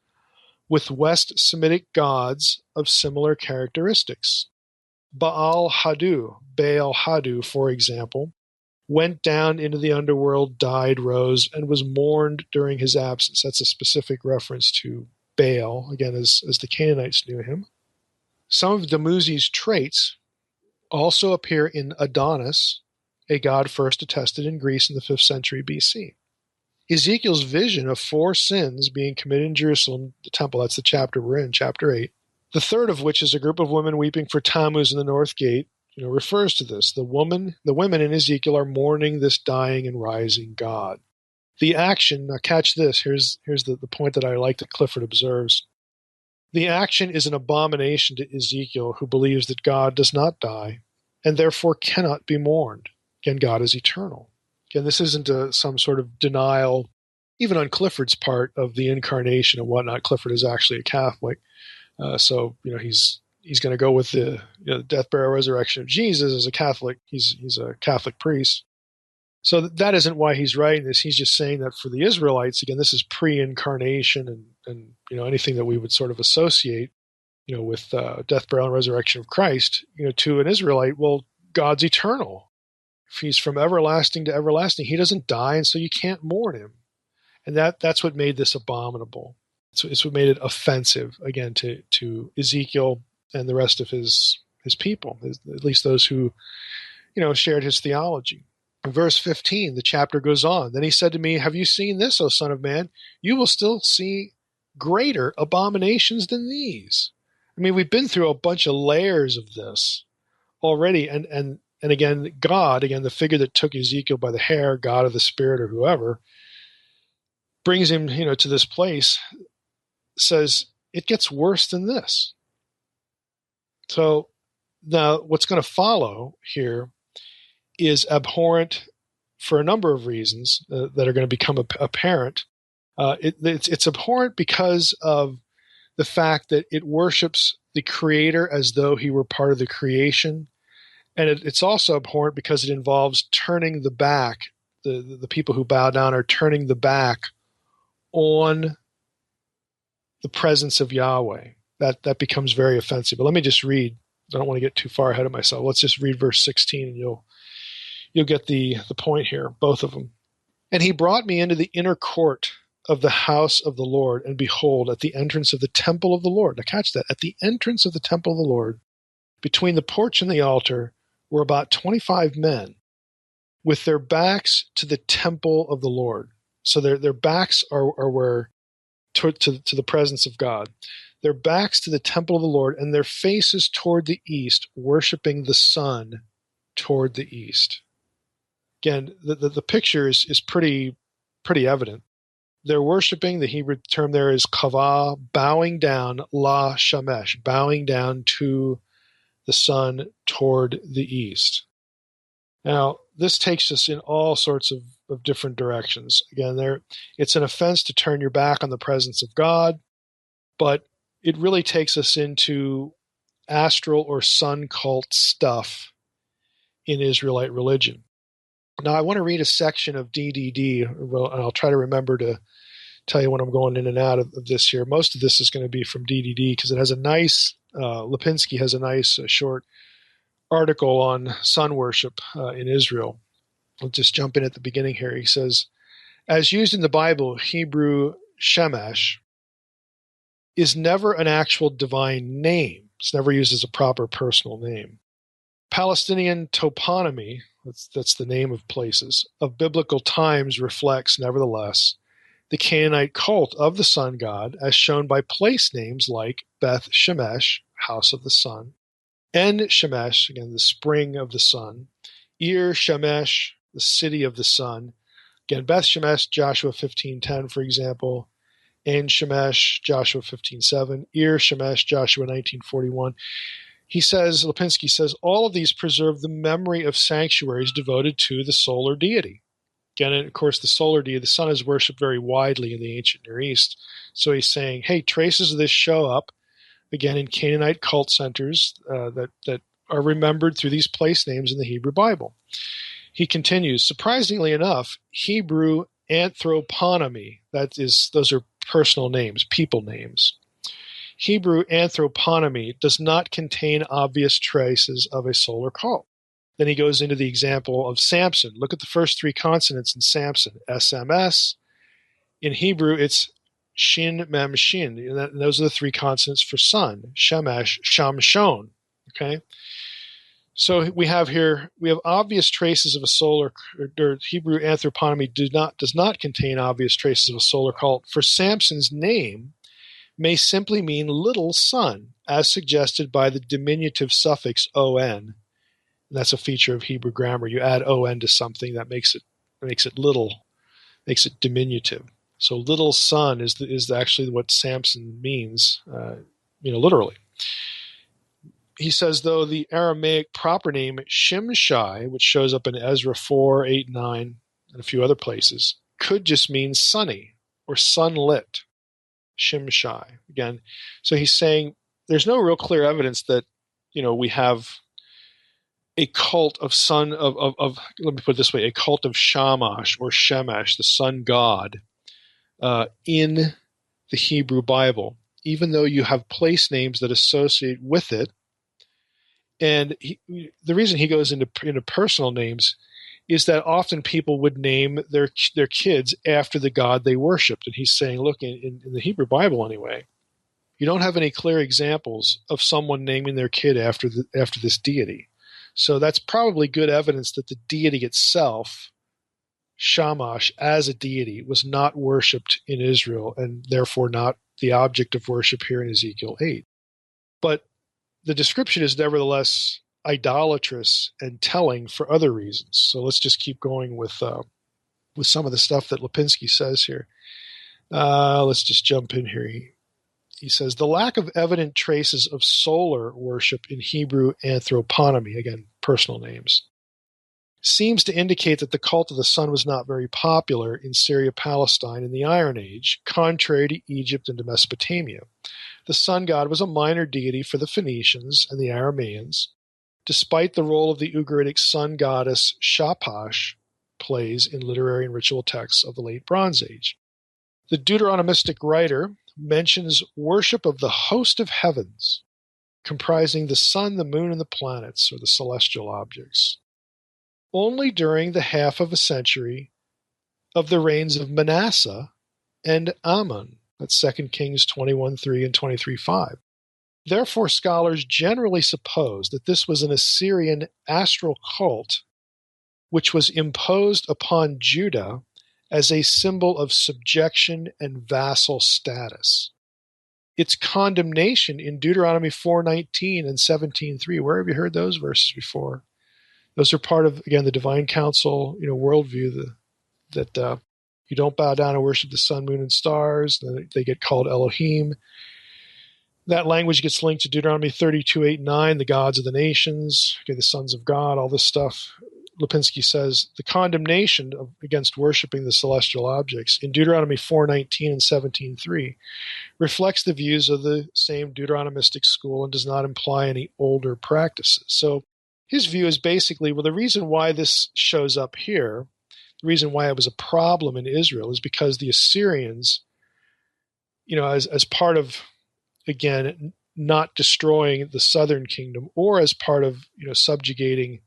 with West Semitic gods of similar characteristics. Baal Hadu, for example, went down into the underworld, died, rose, and was mourned during his absence. That's a specific reference to Baal, again, as the Canaanites knew him. Some of Dumuzi's traits also appear in Adonis, a god first attested in Greece in the 5th century BC. Ezekiel's vision of 4 sins being committed in Jerusalem, the temple, that's the chapter we're in, chapter 8, the third of which is a group of women weeping for Tammuz in the north gate, refers to this. The women in Ezekiel are mourning this dying and rising God. The action, now catch this, here's the point that I like that Clifford observes. The action is an abomination to Ezekiel, who believes that God does not die and therefore cannot be mourned. Again, God is eternal. Again, this isn't some sort of denial, even on Clifford's part, of the incarnation and whatnot. Clifford is actually a Catholic. So he's going to go with the death, burial, resurrection of Jesus as a Catholic. He's a Catholic priest. So that isn't why he's writing this. He's just saying that for the Israelites, again, this is pre-incarnation and anything that we would sort of associate with death, burial, and resurrection of Christ. To an Israelite, well, God's eternal. If he's from everlasting to everlasting, he doesn't die, and so you can't mourn him. And that's what made this abominable. It's what made it offensive, again, to Ezekiel and the rest of his people, at least those who, shared his theology. In verse 15, the chapter goes on. Then he said to me, have you seen this, O son of man? You will still see greater abominations than these. I mean, we've been through a bunch of layers of this already. And again, God, the figure that took Ezekiel by the hair, God of the Spirit or whoever, brings him, to this place, says it gets worse than this. So now what's going to follow here is abhorrent for a number of reasons that are going to become apparent. It's abhorrent because of the fact that it worships the Creator as though he were part of the creation. And it's also abhorrent because it involves turning the back. The people who bow down are turning the back on the presence of Yahweh. That becomes very offensive. But let me just read. I don't want to get too far ahead of myself. Let's just read verse 16 and you'll get the point here, both of them. And he brought me into the inner court of the house of the Lord, and behold, at the entrance of the temple of the Lord. Now catch that. At the entrance of the temple of the Lord, between the porch and the altar, were about 25 men with their backs to the temple of the Lord. So their backs are where to the presence of God. Their backs to the temple of the Lord, and their faces toward the east, worshiping the sun toward the east. Again, the picture is pretty evident. They're worshiping, the Hebrew term there is kavah, bowing down, la shamesh, bowing down to the sun toward the east. Now, this takes us in all sorts of different directions. Again, it's an offense to turn your back on the presence of God, but it really takes us into astral or sun cult stuff in Israelite religion. Now, I want to read a section of DDD, and I'll try to remember to tell you when I'm going in and out of this here. Most of this is going to be from DDD because it has a nice, Lipinski has a nice short article on sun worship in Israel. I'll just jump in at the beginning here. He says, as used in the Bible, Hebrew Shemesh is never an actual divine name. It's never used as a proper personal name. Palestinian toponymy, that's the name of places, of biblical times reflects, nevertheless, the Canaanite cult of the sun god as shown by place names like Beth Shemesh, house of the sun, En Shemesh, again, the spring of the sun, Ir Shemesh, the city of the sun, again, Beth Shemesh, Joshua 15:10, for example, En Shemesh, Joshua 15:7, Ir Shemesh, Joshua 19:41. He says, Lipinski says, all of these preserve the memory of sanctuaries devoted to the solar deity. Again, and of course, the solar deity, the sun is worshipped very widely in the ancient Near East. So he's saying, hey, traces of this show up, again, in Canaanite cult centers that are remembered through these place names in the Hebrew Bible. He continues, surprisingly enough, Hebrew anthroponymy, those are personal names, people names. Hebrew anthroponymy does not contain obvious traces of a solar cult. Then he goes into the example of Samson. Look at the first three consonants in Samson, SMS. In Hebrew, it's Shin, Mem, Shin. And those are the three consonants for sun, Shemesh, Shamshon. Okay? So we have obvious traces of a solar, or Hebrew anthroponymy does not contain obvious traces of a solar cult. For Samson's name may simply mean little sun, as suggested by the diminutive suffix on. And that's a feature of Hebrew grammar. You add on to something that makes it little, makes it diminutive. So little sun is actually what Samson means, literally. He says, though, the Aramaic proper name Shimshai, which shows up in Ezra 4, 8, 9, and a few other places, could just mean sunny or sunlit. Shimshai. Again, so he's saying there's no real clear evidence that, we have a cult of let me put it this way, a cult of Shamash or Shemesh, the sun god, in the Hebrew Bible, even though you have place names that associate with it. And the reason he goes into personal names is that often people would name their kids after the god they worshipped. And he's saying, look, in the Hebrew Bible anyway, you don't have any clear examples of someone naming their kid after this deity. So that's probably good evidence that the deity itself, Shamash, as a deity, was not worshipped in Israel and therefore not the object of worship here in Ezekiel 8. But the description is nevertheless idolatrous and telling for other reasons. So let's just keep going with some of the stuff that Lipinski says here. Let's just jump in here. He says, the lack of evident traces of solar worship in Hebrew anthroponymy, again, personal names, seems to indicate that the cult of the sun was not very popular in Syria-Palestine in the Iron Age, contrary to Egypt and to Mesopotamia. The sun god was a minor deity for the Phoenicians and the Arameans, despite the role of the Ugaritic sun goddess Shapash plays in literary and ritual texts of the Late Bronze Age. The Deuteronomistic writer mentions worship of the host of heavens, comprising the sun, the moon, and the planets, or the celestial objects, only during the half of a century of the reigns of Manasseh and Ammon. That's 2 Kings 21:3 and 23:5. Therefore, scholars generally suppose that this was an Assyrian astral cult which was imposed upon Judah as a symbol of subjection and vassal status. Its condemnation in Deuteronomy 4:19 and 17:3. Where have you heard those verses before? Those are part of, again, the divine council, worldview, that you don't bow down and worship the sun, moon, and stars. They get called Elohim. That language gets linked to Deuteronomy 32:8 and 9, the gods of the nations, the sons of God, all this stuff. Lipinski says, the condemnation against worshiping the celestial objects in Deuteronomy 4:19 and 17:3 reflects the views of the same Deuteronomistic school and does not imply any older practices. So his view is basically, well, the reason why this shows up here, the reason why it was a problem in Israel is because the Assyrians, as part of, again, not destroying the southern kingdom or as part of, subjugating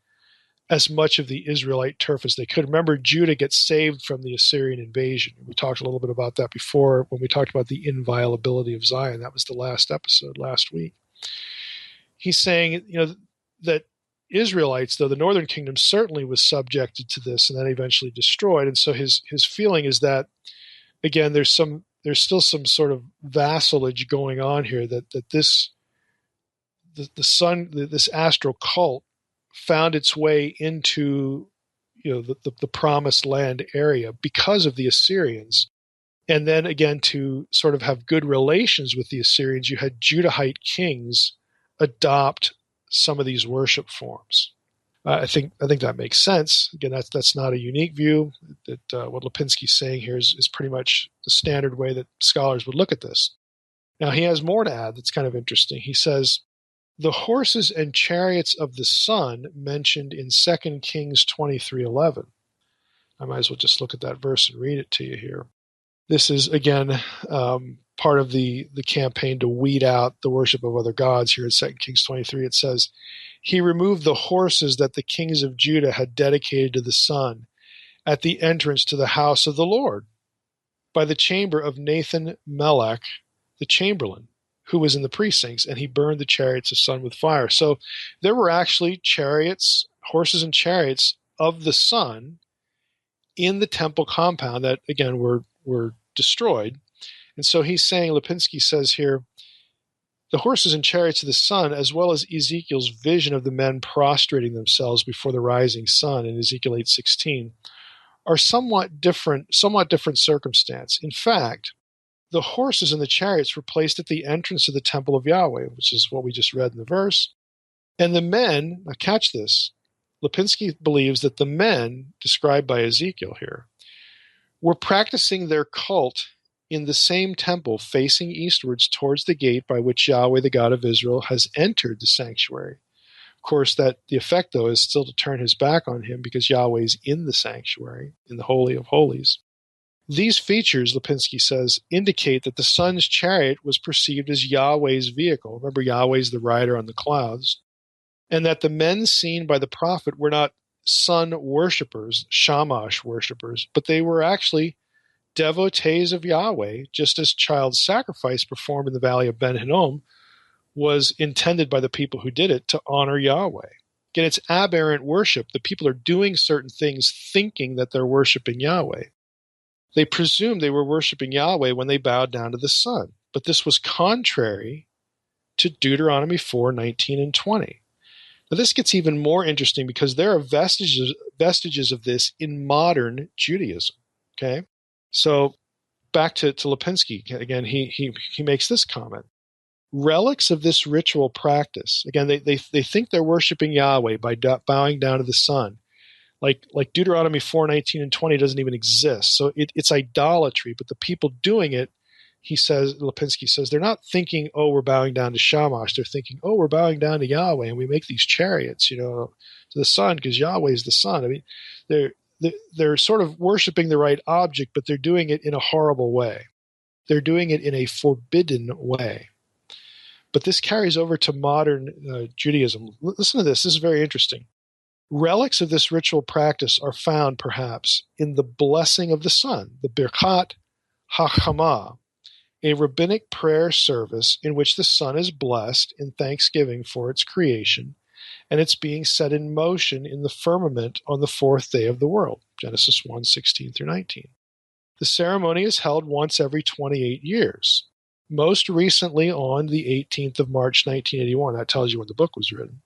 as much of the Israelite turf as they could. Remember, Judah gets saved from the Assyrian invasion. We talked a little bit about that before when we talked about the inviolability of Zion. That was the last episode last week. He's saying, that Israelites, though the northern kingdom certainly was subjected to this and then eventually destroyed. And so his feeling is that, again, there's still some sort of vassalage going on here, that this astral cult found its way into the promised land area because of the Assyrians. And then again, to sort of have good relations with the Assyrians, you had Judahite kings adopt some of these worship forms. I think that makes sense. Again, that's not a unique view. That what Lipinski's saying here is pretty much the standard way that scholars would look at this. Now, he has more to add that's kind of interesting. He says, the horses and chariots of the sun mentioned in 2 Kings 23:11. I might as well just look at that verse and read it to you here. This is, again, part of the campaign to weed out the worship of other gods here in 2 Kings 23. It says, he removed the horses that the kings of Judah had dedicated to the sun at the entrance to the house of the Lord by the chamber of Nathan Melech, the chamberlain, who was in the precincts, and he burned the chariots of sun with fire. So there were actually chariots, horses and chariots of the sun in the temple compound that, again, were destroyed. And so he's saying, Lipinski says here, the horses and chariots of the sun, as well as Ezekiel's vision of the men prostrating themselves before the rising sun in Ezekiel 8:16, are somewhat different circumstance. In fact, the horses and the chariots were placed at the entrance of the temple of Yahweh, which is what we just read in the verse. And the men, now catch this, Lipinski believes that the men described by Ezekiel here were practicing their cult in the same temple facing eastwards towards the gate by which Yahweh, the God of Israel, has entered the sanctuary. Of course, that the effect, though, is still to turn his back on him because Yahweh is in the sanctuary, in the Holy of Holies. These features, Lipinski says, indicate that the sun's chariot was perceived as Yahweh's vehicle. Remember, Yahweh's the rider on the clouds. And that the men seen by the prophet were not sun worshippers, Shamash worshippers, but they were actually devotees of Yahweh, just as child sacrifice performed in the valley of Ben Hinnom was intended by the people who did it to honor Yahweh. Again, it's aberrant worship. The people are doing certain things thinking that they're worshiping Yahweh. They presumed they were worshiping Yahweh when they bowed down to the sun. But this was contrary to Deuteronomy 4:19 and 20. Now, this gets even more interesting because there are vestiges of this in modern Judaism. Okay? So back to Lipinski. Again, he makes this comment. Relics of this ritual practice. Again, they think they're worshiping Yahweh by bowing down to the sun. Like Deuteronomy 4:19 and 20 doesn't even exist. So it's idolatry, but the people doing it, Lipinski says, they're not thinking, oh, we're bowing down to Shamash. They're thinking, oh, we're bowing down to Yahweh, and we make these chariots, to the sun because Yahweh is the sun. I mean, they're sort of worshiping the right object, but they're doing it in a horrible way. They're doing it in a forbidden way. But this carries over to modern Judaism. Listen to this. This is very interesting. Relics of this ritual practice are found, perhaps, in the blessing of the sun, the Birkat HaChamah, a rabbinic prayer service in which the sun is blessed in thanksgiving for its creation and its being set in motion in the firmament on the fourth day of the world, Genesis 1:16 through 19. The ceremony is held once every 28 years, most recently on the 18th of March, 1981. That tells you when the book was written.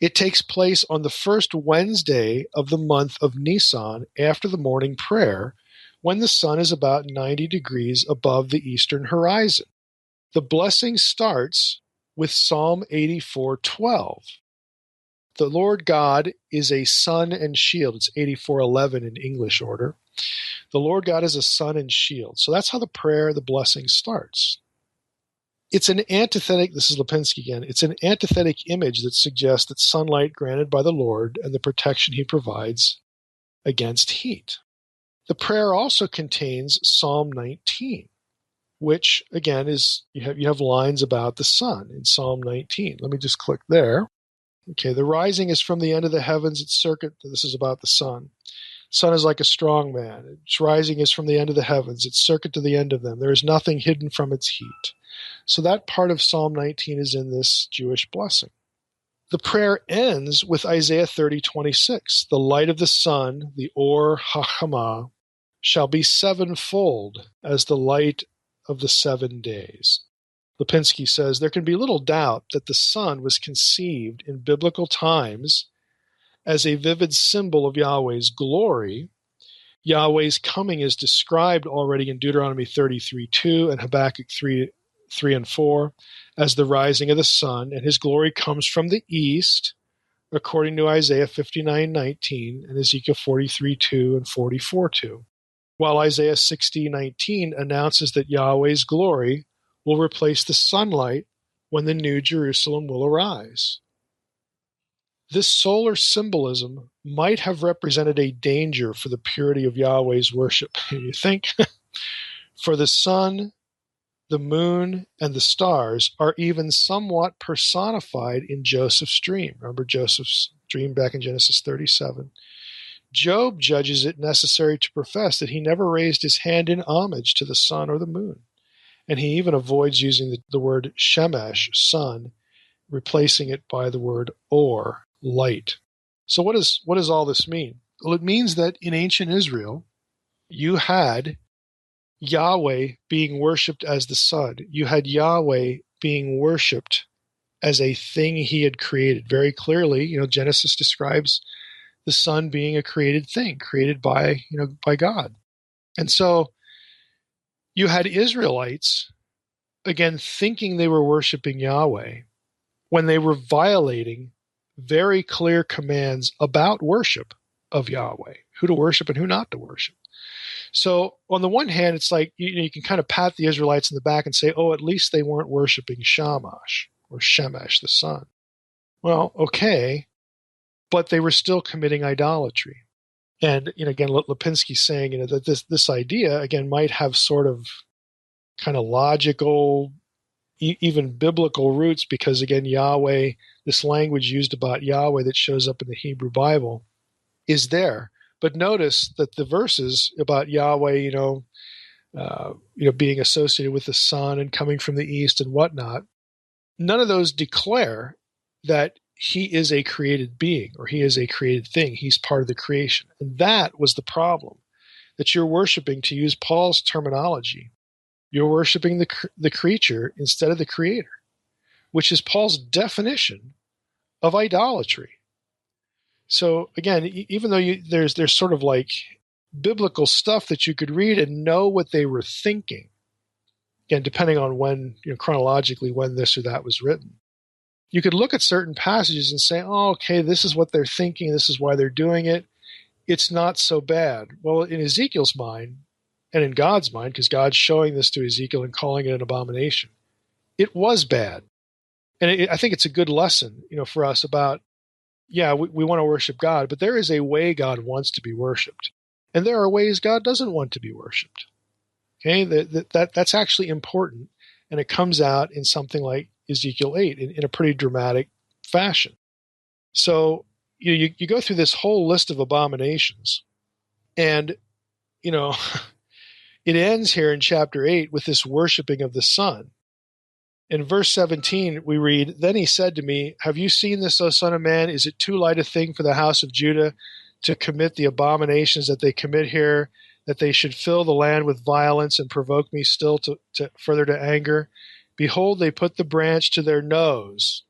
It takes place on the first Wednesday of the month of Nisan after the morning prayer, when the sun is about 90 degrees above the eastern horizon. The blessing starts with Psalm 84:12. The Lord God is a sun and shield. It's 84:11 in English order. The Lord God is a sun and shield. So that's how the prayer, the blessing starts. It's an antithetic, this is Lipinski again, it's an antithetic image that suggests that sunlight granted by the Lord and the protection he provides against heat. The prayer also contains Psalm 19, which again is, you have lines about the sun in Psalm 19. Let me just click there. Okay, the rising is from the end of the heavens, its circuit, this is about the sun. Sun is like a strong man. Its rising is from the end of the heavens, its circuit to the end of them. There is nothing hidden from its heat. So that part of Psalm 19 is in this Jewish blessing. The prayer ends with Isaiah 30:26. The light of the sun, the Or HaChamah, shall be sevenfold as the light of the 7 days. Lipinski says there can be little doubt that the sun was conceived in biblical times as a vivid symbol of Yahweh's glory. Yahweh's coming is described already in Deuteronomy 33:2 and Habakkuk 3 and 4 as the rising of the sun, and his glory comes from the east, according to Isaiah 59:19 and Ezekiel 43:2 and 44:2. While Isaiah 60:19 announces that Yahweh's glory will replace the sunlight when the new Jerusalem will arise. This solar symbolism might have represented a danger for the purity of Yahweh's worship. You think? For the sun, the moon, and the stars are even somewhat personified in Joseph's dream. Remember Joseph's dream back in Genesis 37? Job judges it necessary to profess that he never raised his hand in homage to the sun or the moon. And he even avoids using the word shemesh, sun, replacing it by the word or, light. So what does all this mean? Well, it means that in ancient Israel, you had Yahweh being worshipped as the sun. You had Yahweh being worshipped as a thing he had created. Very clearly, Genesis describes the sun being a created thing, created by God. And so you had Israelites, again, thinking they were worshiping Yahweh when they were violating very clear commands about worship of Yahweh, who to worship and who not to worship. So on the one hand, it's like you can kind of pat the Israelites in the back and say, oh, at least they weren't worshiping Shamash or Shemesh, the sun. Well, okay, but they were still committing idolatry. And again, Lipinski's saying that this idea, again, might have sort of kind of logical, even biblical roots, because again, Yahweh, this language used about Yahweh that shows up in the Hebrew Bible is there. But notice that the verses about Yahweh, being associated with the sun and coming from the east and whatnot, none of those declare that he is a created being or he is a created thing. He's part of the creation. And that was the problem, that you're worshiping, to use Paul's terminology, you're worshiping the creature instead of the creator, which is Paul's definition of idolatry. So again, even though there's sort of like biblical stuff that you could read and know what they were thinking, again, depending on when, chronologically, when this or that was written, you could look at certain passages and say, oh, okay, this is what they're thinking, this is why they're doing it. It's not so bad. Well, in Ezekiel's mind, and in God's mind, because God's showing this to Ezekiel and calling it an abomination, it was bad. And I think it's a good lesson, for us about, we want to worship God, but there is a way God wants to be worshipped. And there are ways God doesn't want to be worshipped. Okay, that's actually important. And it comes out in something like Ezekiel 8 in a pretty dramatic fashion. So you go through this whole list of abominations, and, it ends here in chapter 8 with this worshiping of the sun. In verse 17, we read, Then he said to me, Have you seen this, O son of man? Is it too light a thing for the house of Judah to commit the abominations that they commit here, that they should fill the land with violence and provoke me still to further to anger? Behold, they put the branch to their nose.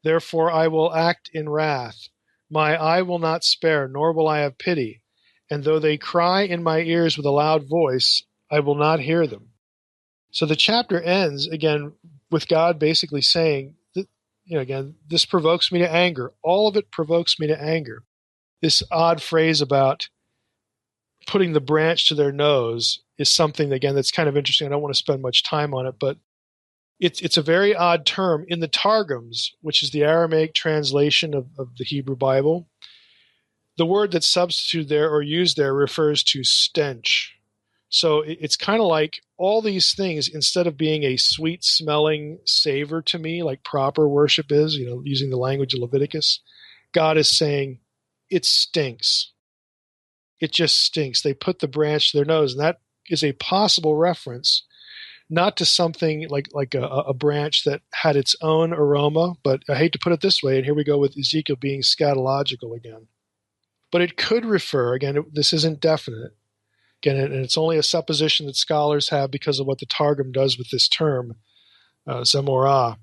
Therefore I will act in wrath. My eye will not spare, nor will I have pity. And though they cry in my ears with a loud voice, I will not hear them. So the chapter ends, again, with God basically saying, again, this provokes me to anger. All of it provokes me to anger. This odd phrase about putting the branch to their nose is something, again, that's kind of interesting. I don't want to spend much time on it, but it's a very odd term. In the Targums, which is the Aramaic translation of the Hebrew Bible, the word that's substituted there or used there refers to stench. So it's kind of like all these things, instead of being a sweet-smelling savor to me, like proper worship is, using the language of Leviticus, God is saying, it stinks. It just stinks. They put the branch to their nose, and that is a possible reference, not to something like a branch that had its own aroma, but I hate to put it this way, and here we go with Ezekiel being scatological again. But it could refer, again, this isn't definite, again, and it's only a supposition that scholars have because of what the Targum does with this term, Zemorah.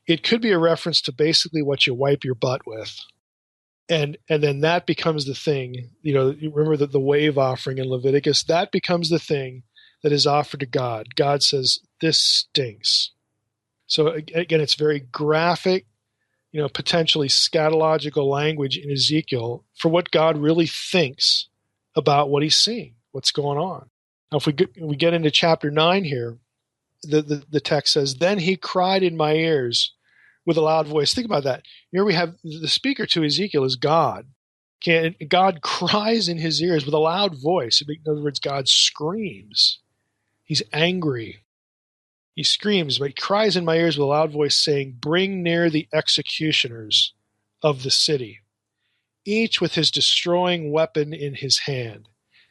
It could be a reference to basically what you wipe your butt with. And then that becomes the thing, you remember that the wave offering in Leviticus, that becomes the thing that is offered to God. God says, this stinks. So again, it's very graphic, potentially scatological language in Ezekiel for what God really thinks about what he's seeing, what's going on. Now, if we get into chapter 9 here, the text says, then he cried in my ears with a loud voice. Think about that. Here we have the speaker to Ezekiel is God. God cries in his ears with a loud voice. In other words, God screams. He's angry. He screams, but he cries in my ears with a loud voice, saying, bring near the executioners of the city, each with his destroying weapon in his hand.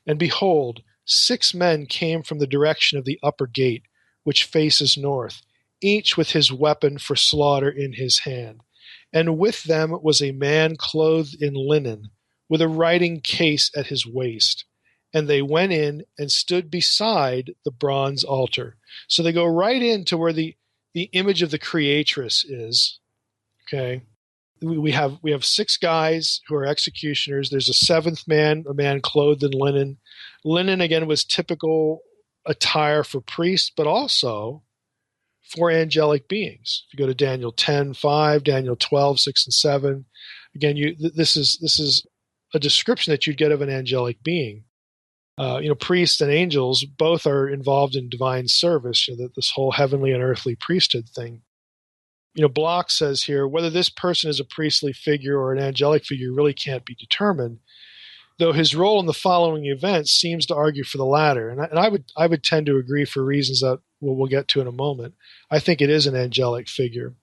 And behold, 6 men came from the direction of the upper gate, which faces north, each with his weapon for slaughter in his hand. And with them was a man clothed in linen, with a writing case at his waist. And they went in and stood beside the bronze altar. So they go right into where the image of the creatress is. Okay. We have 6 guys who are executioners. There's a 7th man, a man clothed in linen. Linen, again, was typical attire for priests, but also for angelic beings. If you go to Daniel 10:5, Daniel 12:6 and 7, again, this is a description that you'd get of an angelic being. Priests and angels both are involved in divine service. This whole heavenly and earthly priesthood thing. Bloch says here, whether this person is a priestly figure or an angelic figure really can't be determined, though his role in the following events seems to argue for the latter. And I would tend to agree for reasons that we'll get to in a moment. I think it is an angelic figure.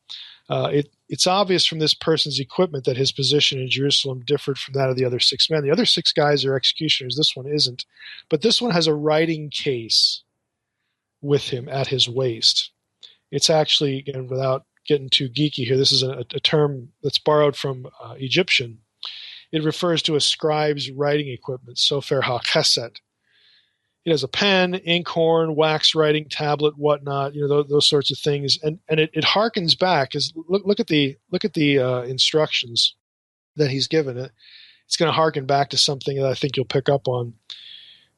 It's obvious from this person's equipment that his position in Jerusalem differed from that of the other 6 men. The other 6 guys are executioners. This one isn't. But this one has a writing case with him at his waist. It's actually, again, without getting too geeky here, this is a term that's borrowed from Egyptian. It refers to a scribe's writing equipment, sofer ha-chesed. It has a pen, inkhorn, wax writing tablet, whatnot, those sorts of things, and it harkens back. Look at the instructions that he's given. It's going to harken back to something that I think you'll pick up on.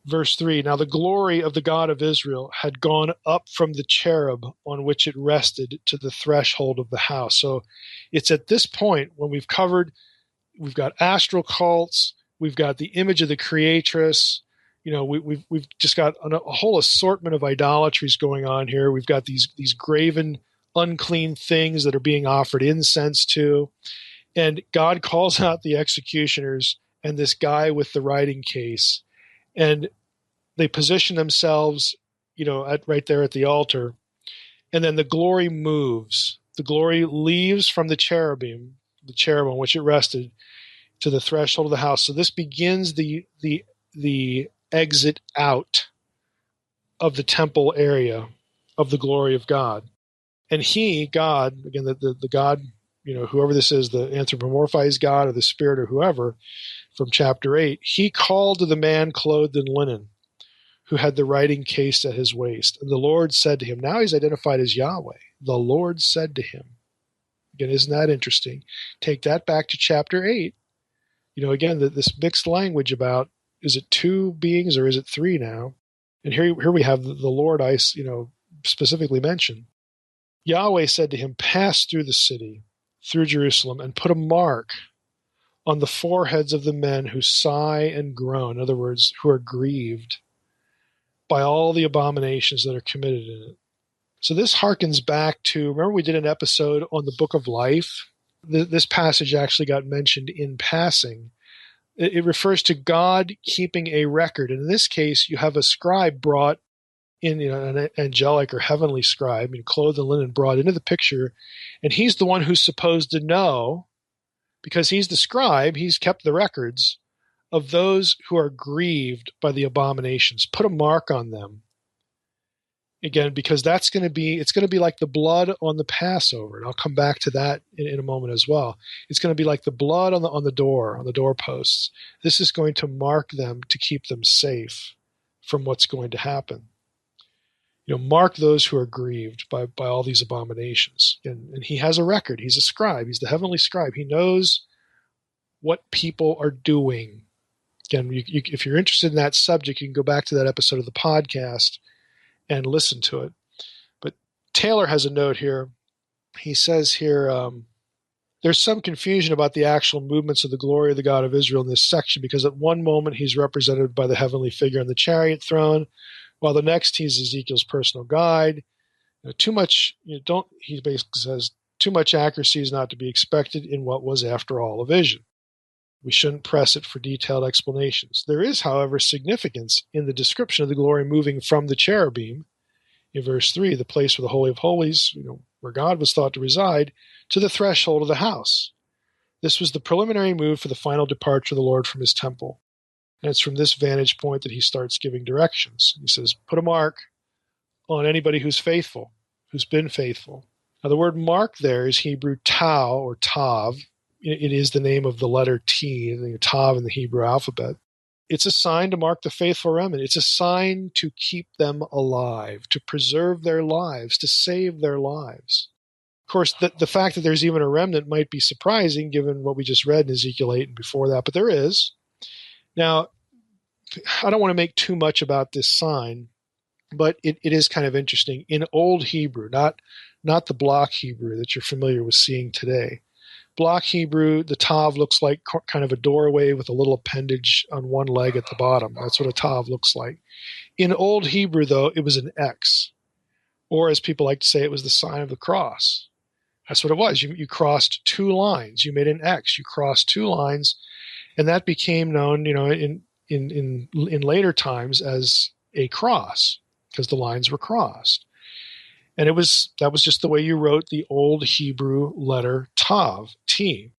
Verse 3, now the glory of the God of Israel had gone up from the cherub on which it rested to the threshold of the house. So it's at this point when we've got astral cults, we've got the image of the creatress, we've just got a whole assortment of idolatries going on here. We've got these graven, unclean things that are being offered incense to. And God calls out the executioners and this guy with the writing case. And they position themselves, right there at the altar. And then the glory moves. The glory leaves from the cherub on which it rested, to the threshold of the house. So this begins the exit out of the temple area of the glory of God. And God, again, the God, whoever this is, the anthropomorphized God or the spirit or whoever, from chapter 8, he called to the man clothed in linen who had the writing case at his waist. And the Lord said to him, now he's identified as Yahweh. The Lord said to him. Again, isn't that interesting? Take that back to chapter 8. Again, this mixed language about, is it 2 beings or is it 3 now? And here we have the Lord specifically mentioned. Yahweh said to him, pass through the city, through Jerusalem and put a mark on the foreheads of the men who sigh and groan, in other words, who are grieved by all the abominations that are committed in it. So this harkens back to, remember we did an episode on the Book of Life? This passage actually got mentioned in passing. It refers to God keeping a record. And in this case, you have a scribe brought in, an angelic or heavenly scribe, clothed in linen, brought into the picture. And he's the one who's supposed to know, because he's the scribe, he's kept the records of those who are grieved by the abominations. Put a mark on them. Again, because it's going to be like the blood on the Passover. And I'll come back to that in a moment as well. It's going to be like the blood on the doorposts. This is going to mark them to keep them safe from what's going to happen. Mark those who are grieved by all these abominations. And he has a record. He's a scribe. He's the heavenly scribe. He knows what people are doing. Again, if you're interested in that subject, you can go back to that episode of the podcast and listen to it. But Taylor has a note here. He says here, there's some confusion about the actual movements of the glory of the God of Israel in this section, because at one moment he's represented by the heavenly figure on the chariot throne, while the next he's Ezekiel's personal guide. He basically says, too much accuracy is not to be expected in what was, after all, a vision. We shouldn't press it for detailed explanations. There is, however, significance in the description of the glory moving from the cherubim, in verse 3, the place where the Holy of Holies, where God was thought to reside, to the threshold of the house. This was the preliminary move for the final departure of the Lord from his temple. And it's from this vantage point that he starts giving directions. He says, put a mark on anybody who's faithful, who's been faithful. Now, the word mark there is Hebrew tau or tav. It is the name of the letter T, the tav in the Hebrew alphabet. It's a sign to mark the faithful remnant. It's a sign to keep them alive, to preserve their lives, to save their lives. Of course, the fact that there's even a remnant might be surprising given what we just read in Ezekiel 8 and before that, but there is. Now, I don't want to make too much about this sign, but it is kind of interesting. In Old Hebrew, not the block Hebrew that you're familiar with seeing today. Block Hebrew, the tav looks like kind of a doorway with a little appendage on one leg at the bottom. That's what a tav looks like. In Old Hebrew, though, it was an X, or as people like to say, it was the sign of the cross. That's what it was. You crossed two lines. You made an X. You crossed two lines, and that became known, in later times as a cross, because the lines were crossed. And that was just the way you wrote the Old Hebrew letter tav, T.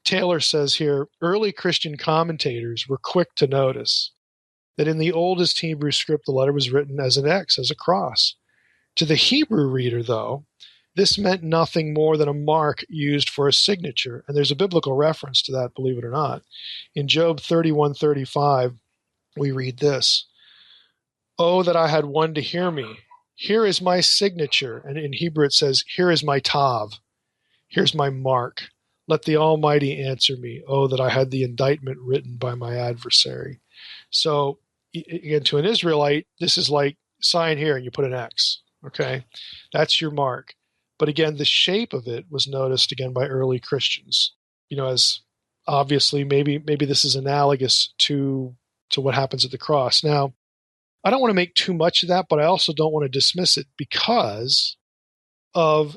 Taylor says here, early Christian commentators were quick to notice that in the oldest Hebrew script, the letter was written as an X, as a cross. To the Hebrew reader, though, this meant nothing more than a mark used for a signature. And there's a biblical reference to that, believe it or not. In Job 31:35, we read this, "Oh, that I had one to hear me. Here is my signature." And in Hebrew it says, "Here is my tav. Here's my mark. Let the Almighty answer me. Oh, that I had the indictment written by my adversary." So, again, to an Israelite, this is like, sign here and you put an X. Okay? That's your mark. But again, the shape of it was noticed again by early Christians. As obviously maybe this is analogous to what happens at the cross. Now, I don't want to make too much of that, but I also don't want to dismiss it because of,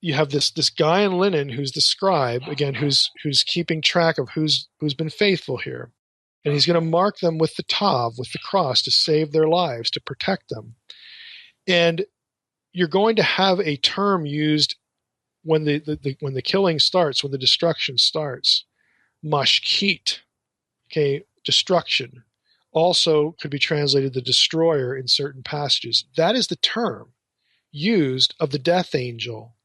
you have this guy in linen who's the scribe, again, who's keeping track of who's been faithful here. And he's going to mark them with the tav, with the cross, to save their lives, to protect them. And you're going to have a term used when the killing starts, when the destruction starts. Mashkit, okay, destruction. Also could be translated the destroyer in certain passages. That is the term used of the death angel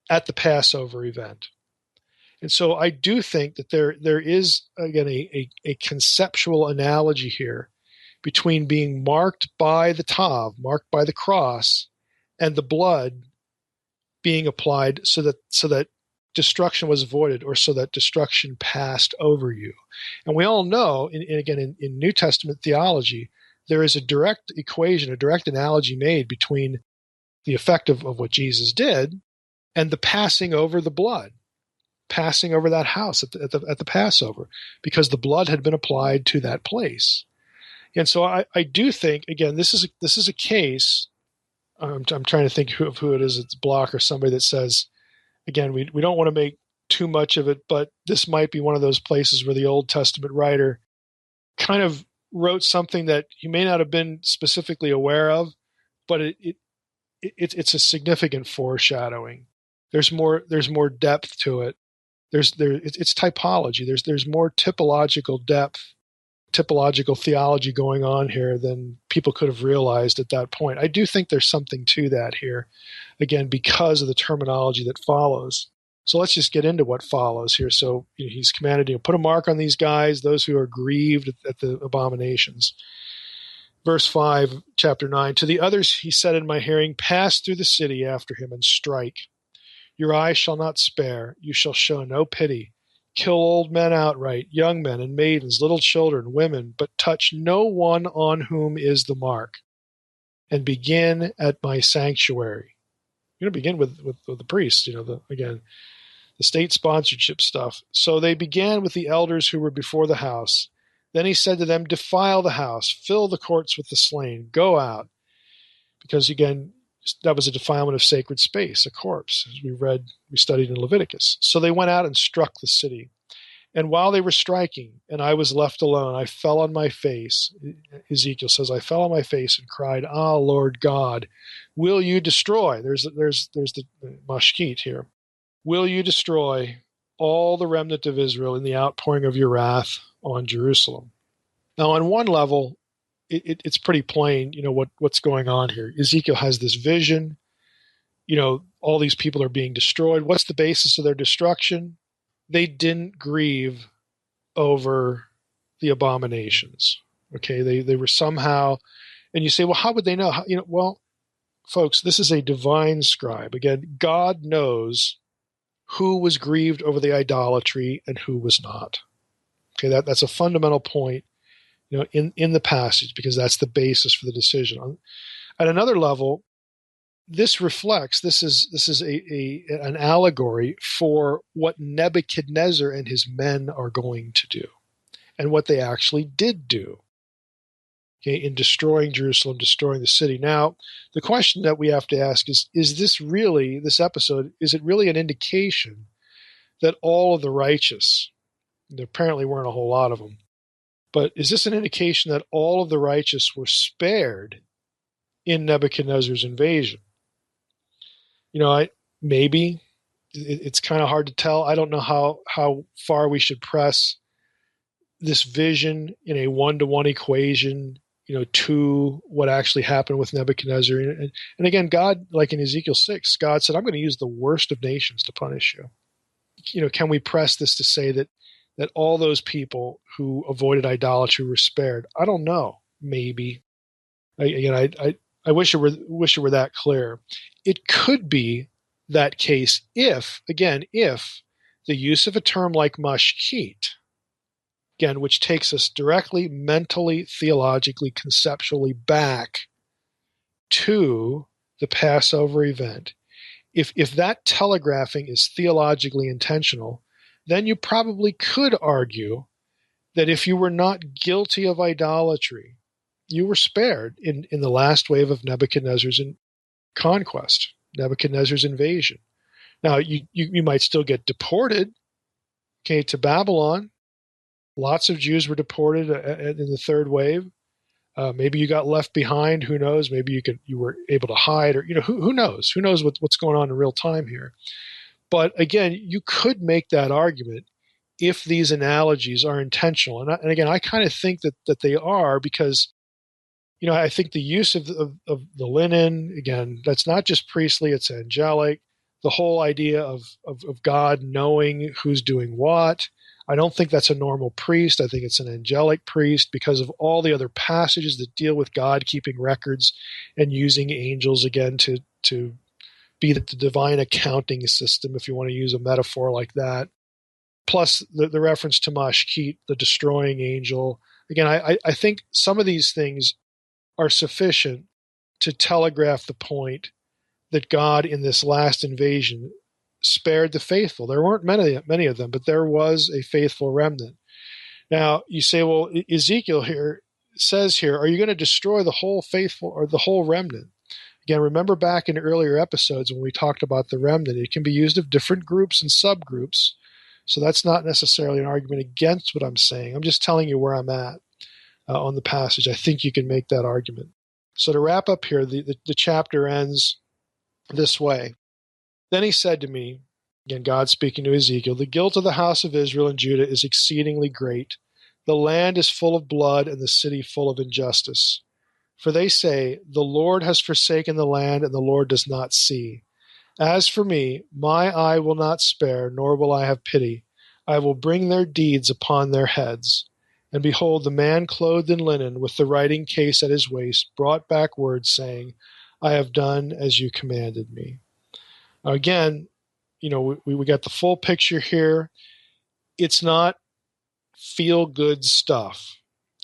at the Passover event. And so I do think that there is, again, a conceptual analogy here between being marked by the tav, marked by the cross, and the blood being applied so that destruction was avoided, or so that destruction passed over you. And we all know, in New Testament theology, there is a direct equation, a direct analogy made between the effect of what Jesus did and the passing over the blood, passing over that house at the Passover, because the blood had been applied to that place. And so I do think, again, this is a case. I'm trying to think of who it is. It's Block or somebody that says, again, we don't want to make too much of it, but this might be one of those places where the Old Testament writer kind of wrote something that he may not have been specifically aware of, but it's a significant foreshadowing. There's more depth to it. It's typology. There's more typological depth, typological theology going on here than people could have realized at that point. I do think there's something to that here, again, because of the terminology that follows. So let's just get into what follows here. So he's commanded to put a mark on these guys, those who are grieved at the abominations. Verse 5, chapter 9, to the others he said in my hearing, pass through the city after him and strike. Your eye shall not spare, you shall show no pity. Kill old men outright, young men and maidens, little children, women, but touch no one on whom is the mark. And begin at my sanctuary. You're going to begin with the priests, again, the state sponsorship stuff. So they began with the elders who were before the house. Then he said to them, defile the house, fill the courts with the slain, go out. Because again, that was a defilement of sacred space, a corpse, as we studied in Leviticus. So they went out and struck the city. And while they were striking, and I was left alone, I fell on my face. Ezekiel says, I fell on my face and cried, Ah, Lord God, will you destroy? There's the mashkit here. Will you destroy all the remnant of Israel in the outpouring of your wrath on Jerusalem? Now, on one level, it's pretty plain, what's going on here. Ezekiel has this vision. All these people are being destroyed. What's the basis of their destruction? They didn't grieve over the abominations. Okay, they were somehow, and you say, well, how would they know? Well, folks, this is a divine scribe. Again, God knows who was grieved over the idolatry and who was not. Okay, that's a fundamental point, in the passage, because that's the basis for the decision. At another level, this is an allegory for what Nebuchadnezzar and his men are going to do, and what they actually did do, okay, in destroying Jerusalem, destroying the city. Now, the question that we have to ask is this episode, is it really an indication that all of the righteous, there apparently weren't a whole lot of them, but is this an indication that all of the righteous were spared in Nebuchadnezzar's invasion? Maybe. It's kind of hard to tell. I don't know how far we should press this vision in a one-to-one equation, to what actually happened with Nebuchadnezzar. And again, God, like in Ezekiel 6, God said, I'm going to use the worst of nations to punish you. Can we press this to say that all those people who avoided idolatry were spared? I don't know. Maybe. I wish it were that clear. It could be that case if the use of a term like mashkit, again, which takes us directly, mentally, theologically, conceptually back to the Passover event, if that telegraphing is theologically intentional, then you probably could argue that if you were not guilty of idolatry, you were spared in the last wave of Nebuchadnezzar's conquest, Nebuchadnezzar's invasion. Now, you might still get deported, okay, to Babylon. Lots of Jews were deported in the third wave. Maybe you got left behind. Who knows? Maybe you were able to hide, or who knows? Who knows what's going on in real time here? But again, you could make that argument if these analogies are intentional. And again, I kind of think that they are, because I think the use of the linen, again, that's not just priestly, it's angelic. The whole idea of God knowing who's doing what. I don't think that's a normal priest. I think it's an angelic priest because of all the other passages that deal with God keeping records and using angels, again, to be the divine accounting system, if you want to use a metaphor like that. Plus the reference to Mashkit, the destroying angel. Again, I think some of these things are sufficient to telegraph the point that God in this last invasion spared the faithful. There weren't many of them, but there was a faithful remnant. Now, you say, well, Ezekiel here says here, are you going to destroy the whole faithful or the whole remnant? Again, remember back in earlier episodes when we talked about the remnant, it can be used of different groups and subgroups. So that's not necessarily an argument against what I'm saying. I'm just telling you where I'm at on the passage. I think you can make that argument. So to wrap up here, the chapter ends this way. Then he said to me, again, God speaking to Ezekiel, the guilt of the house of Israel and Judah is exceedingly great. The land is full of blood and the city full of injustice. For they say, the Lord has forsaken the land and the Lord does not see. As for me, my eye will not spare, nor will I have pity. I will bring their deeds upon their heads. And behold, the man clothed in linen, with the writing case at his waist, brought back word, saying, I have done as you commanded me. Now again, we got the full picture here. It's not feel-good stuff.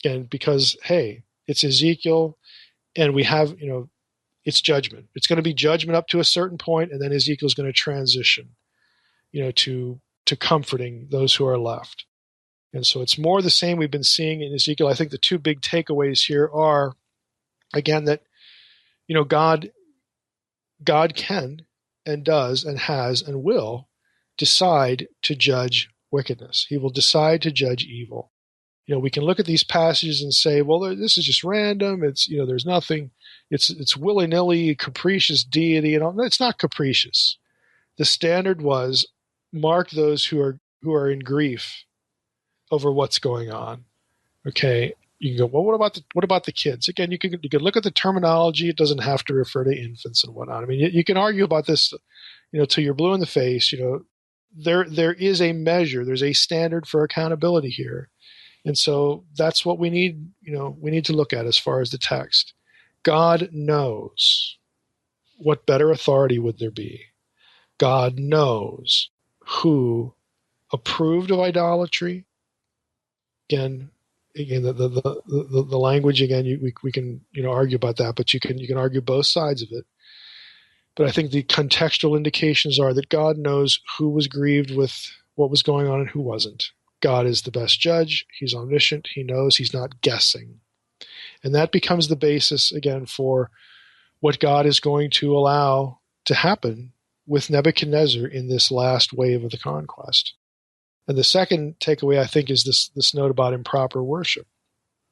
And because, hey, it's Ezekiel, and we have, it's judgment. It's going to be judgment up to a certain point, and then Ezekiel's going to transition, to comforting those who are left. And so it's more the same we've been seeing in Ezekiel. I think the two big takeaways here are, again, that, God can and does and has and will decide to judge wickedness. He will decide to judge evil. We can look at these passages and say, well, this is just random. It's, there's nothing. It's willy-nilly, capricious deity. It's not capricious. The standard was mark those who are in grief over what's going on. Okay, you can go, well, what about the kids? Again, you can look at the terminology. It doesn't have to refer to infants and whatnot. I mean, you can argue about this, till you're blue in the face. There is a measure. There's a standard for accountability here. And so that's what we need, we need to look at as far as the text. God knows. What better authority would there be? God knows who approved of idolatry. Again, the language, again, we can, argue about that, but you can argue both sides of it. But I think the contextual indications are that God knows who was grieved with what was going on and who wasn't. God is the best judge. He's omniscient. He knows. He's not guessing. And that becomes the basis, again, for what God is going to allow to happen with Nebuchadnezzar in this last wave of the conquest. And the second takeaway, I think, is this note about improper worship.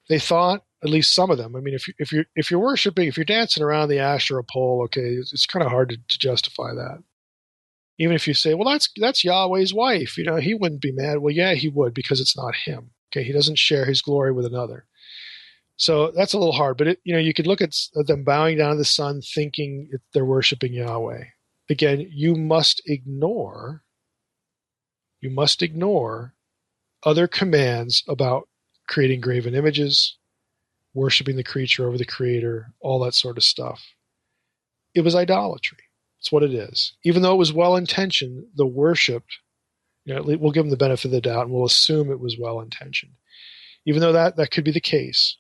They thought, at least some of them, I mean, if you're worshiping, if you're dancing around the Asherah pole, okay, it's kind of hard to justify that. Even if you say, well, that's Yahweh's wife, he wouldn't be mad. Well, yeah, he would, because it's not him. Okay, he doesn't share his glory with another. So that's a little hard. But you could look at them bowing down to the sun, thinking they're worshiping Yahweh. Again, you must ignore other commands about creating graven images, worshiping the creature over the creator, all that sort of stuff. It was idolatry. It's what it is. Even though it was well-intentioned, the worship, we'll give them the benefit of the doubt and we'll assume it was well-intentioned. Even though that could be the case,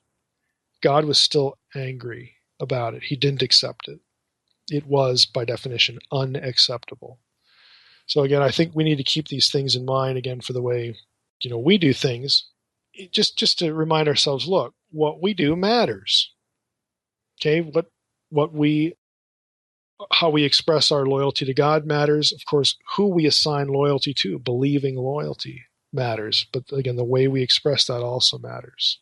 God was still angry about it. He didn't accept it. It was, by definition, unacceptable. So again, I think we need to keep these things in mind, again, for the way, we do things. Just to remind ourselves, look, what we do matters. Okay, how we express our loyalty to God matters. Of course, who we assign loyalty to, believing loyalty, matters. But again, the way we express that also matters.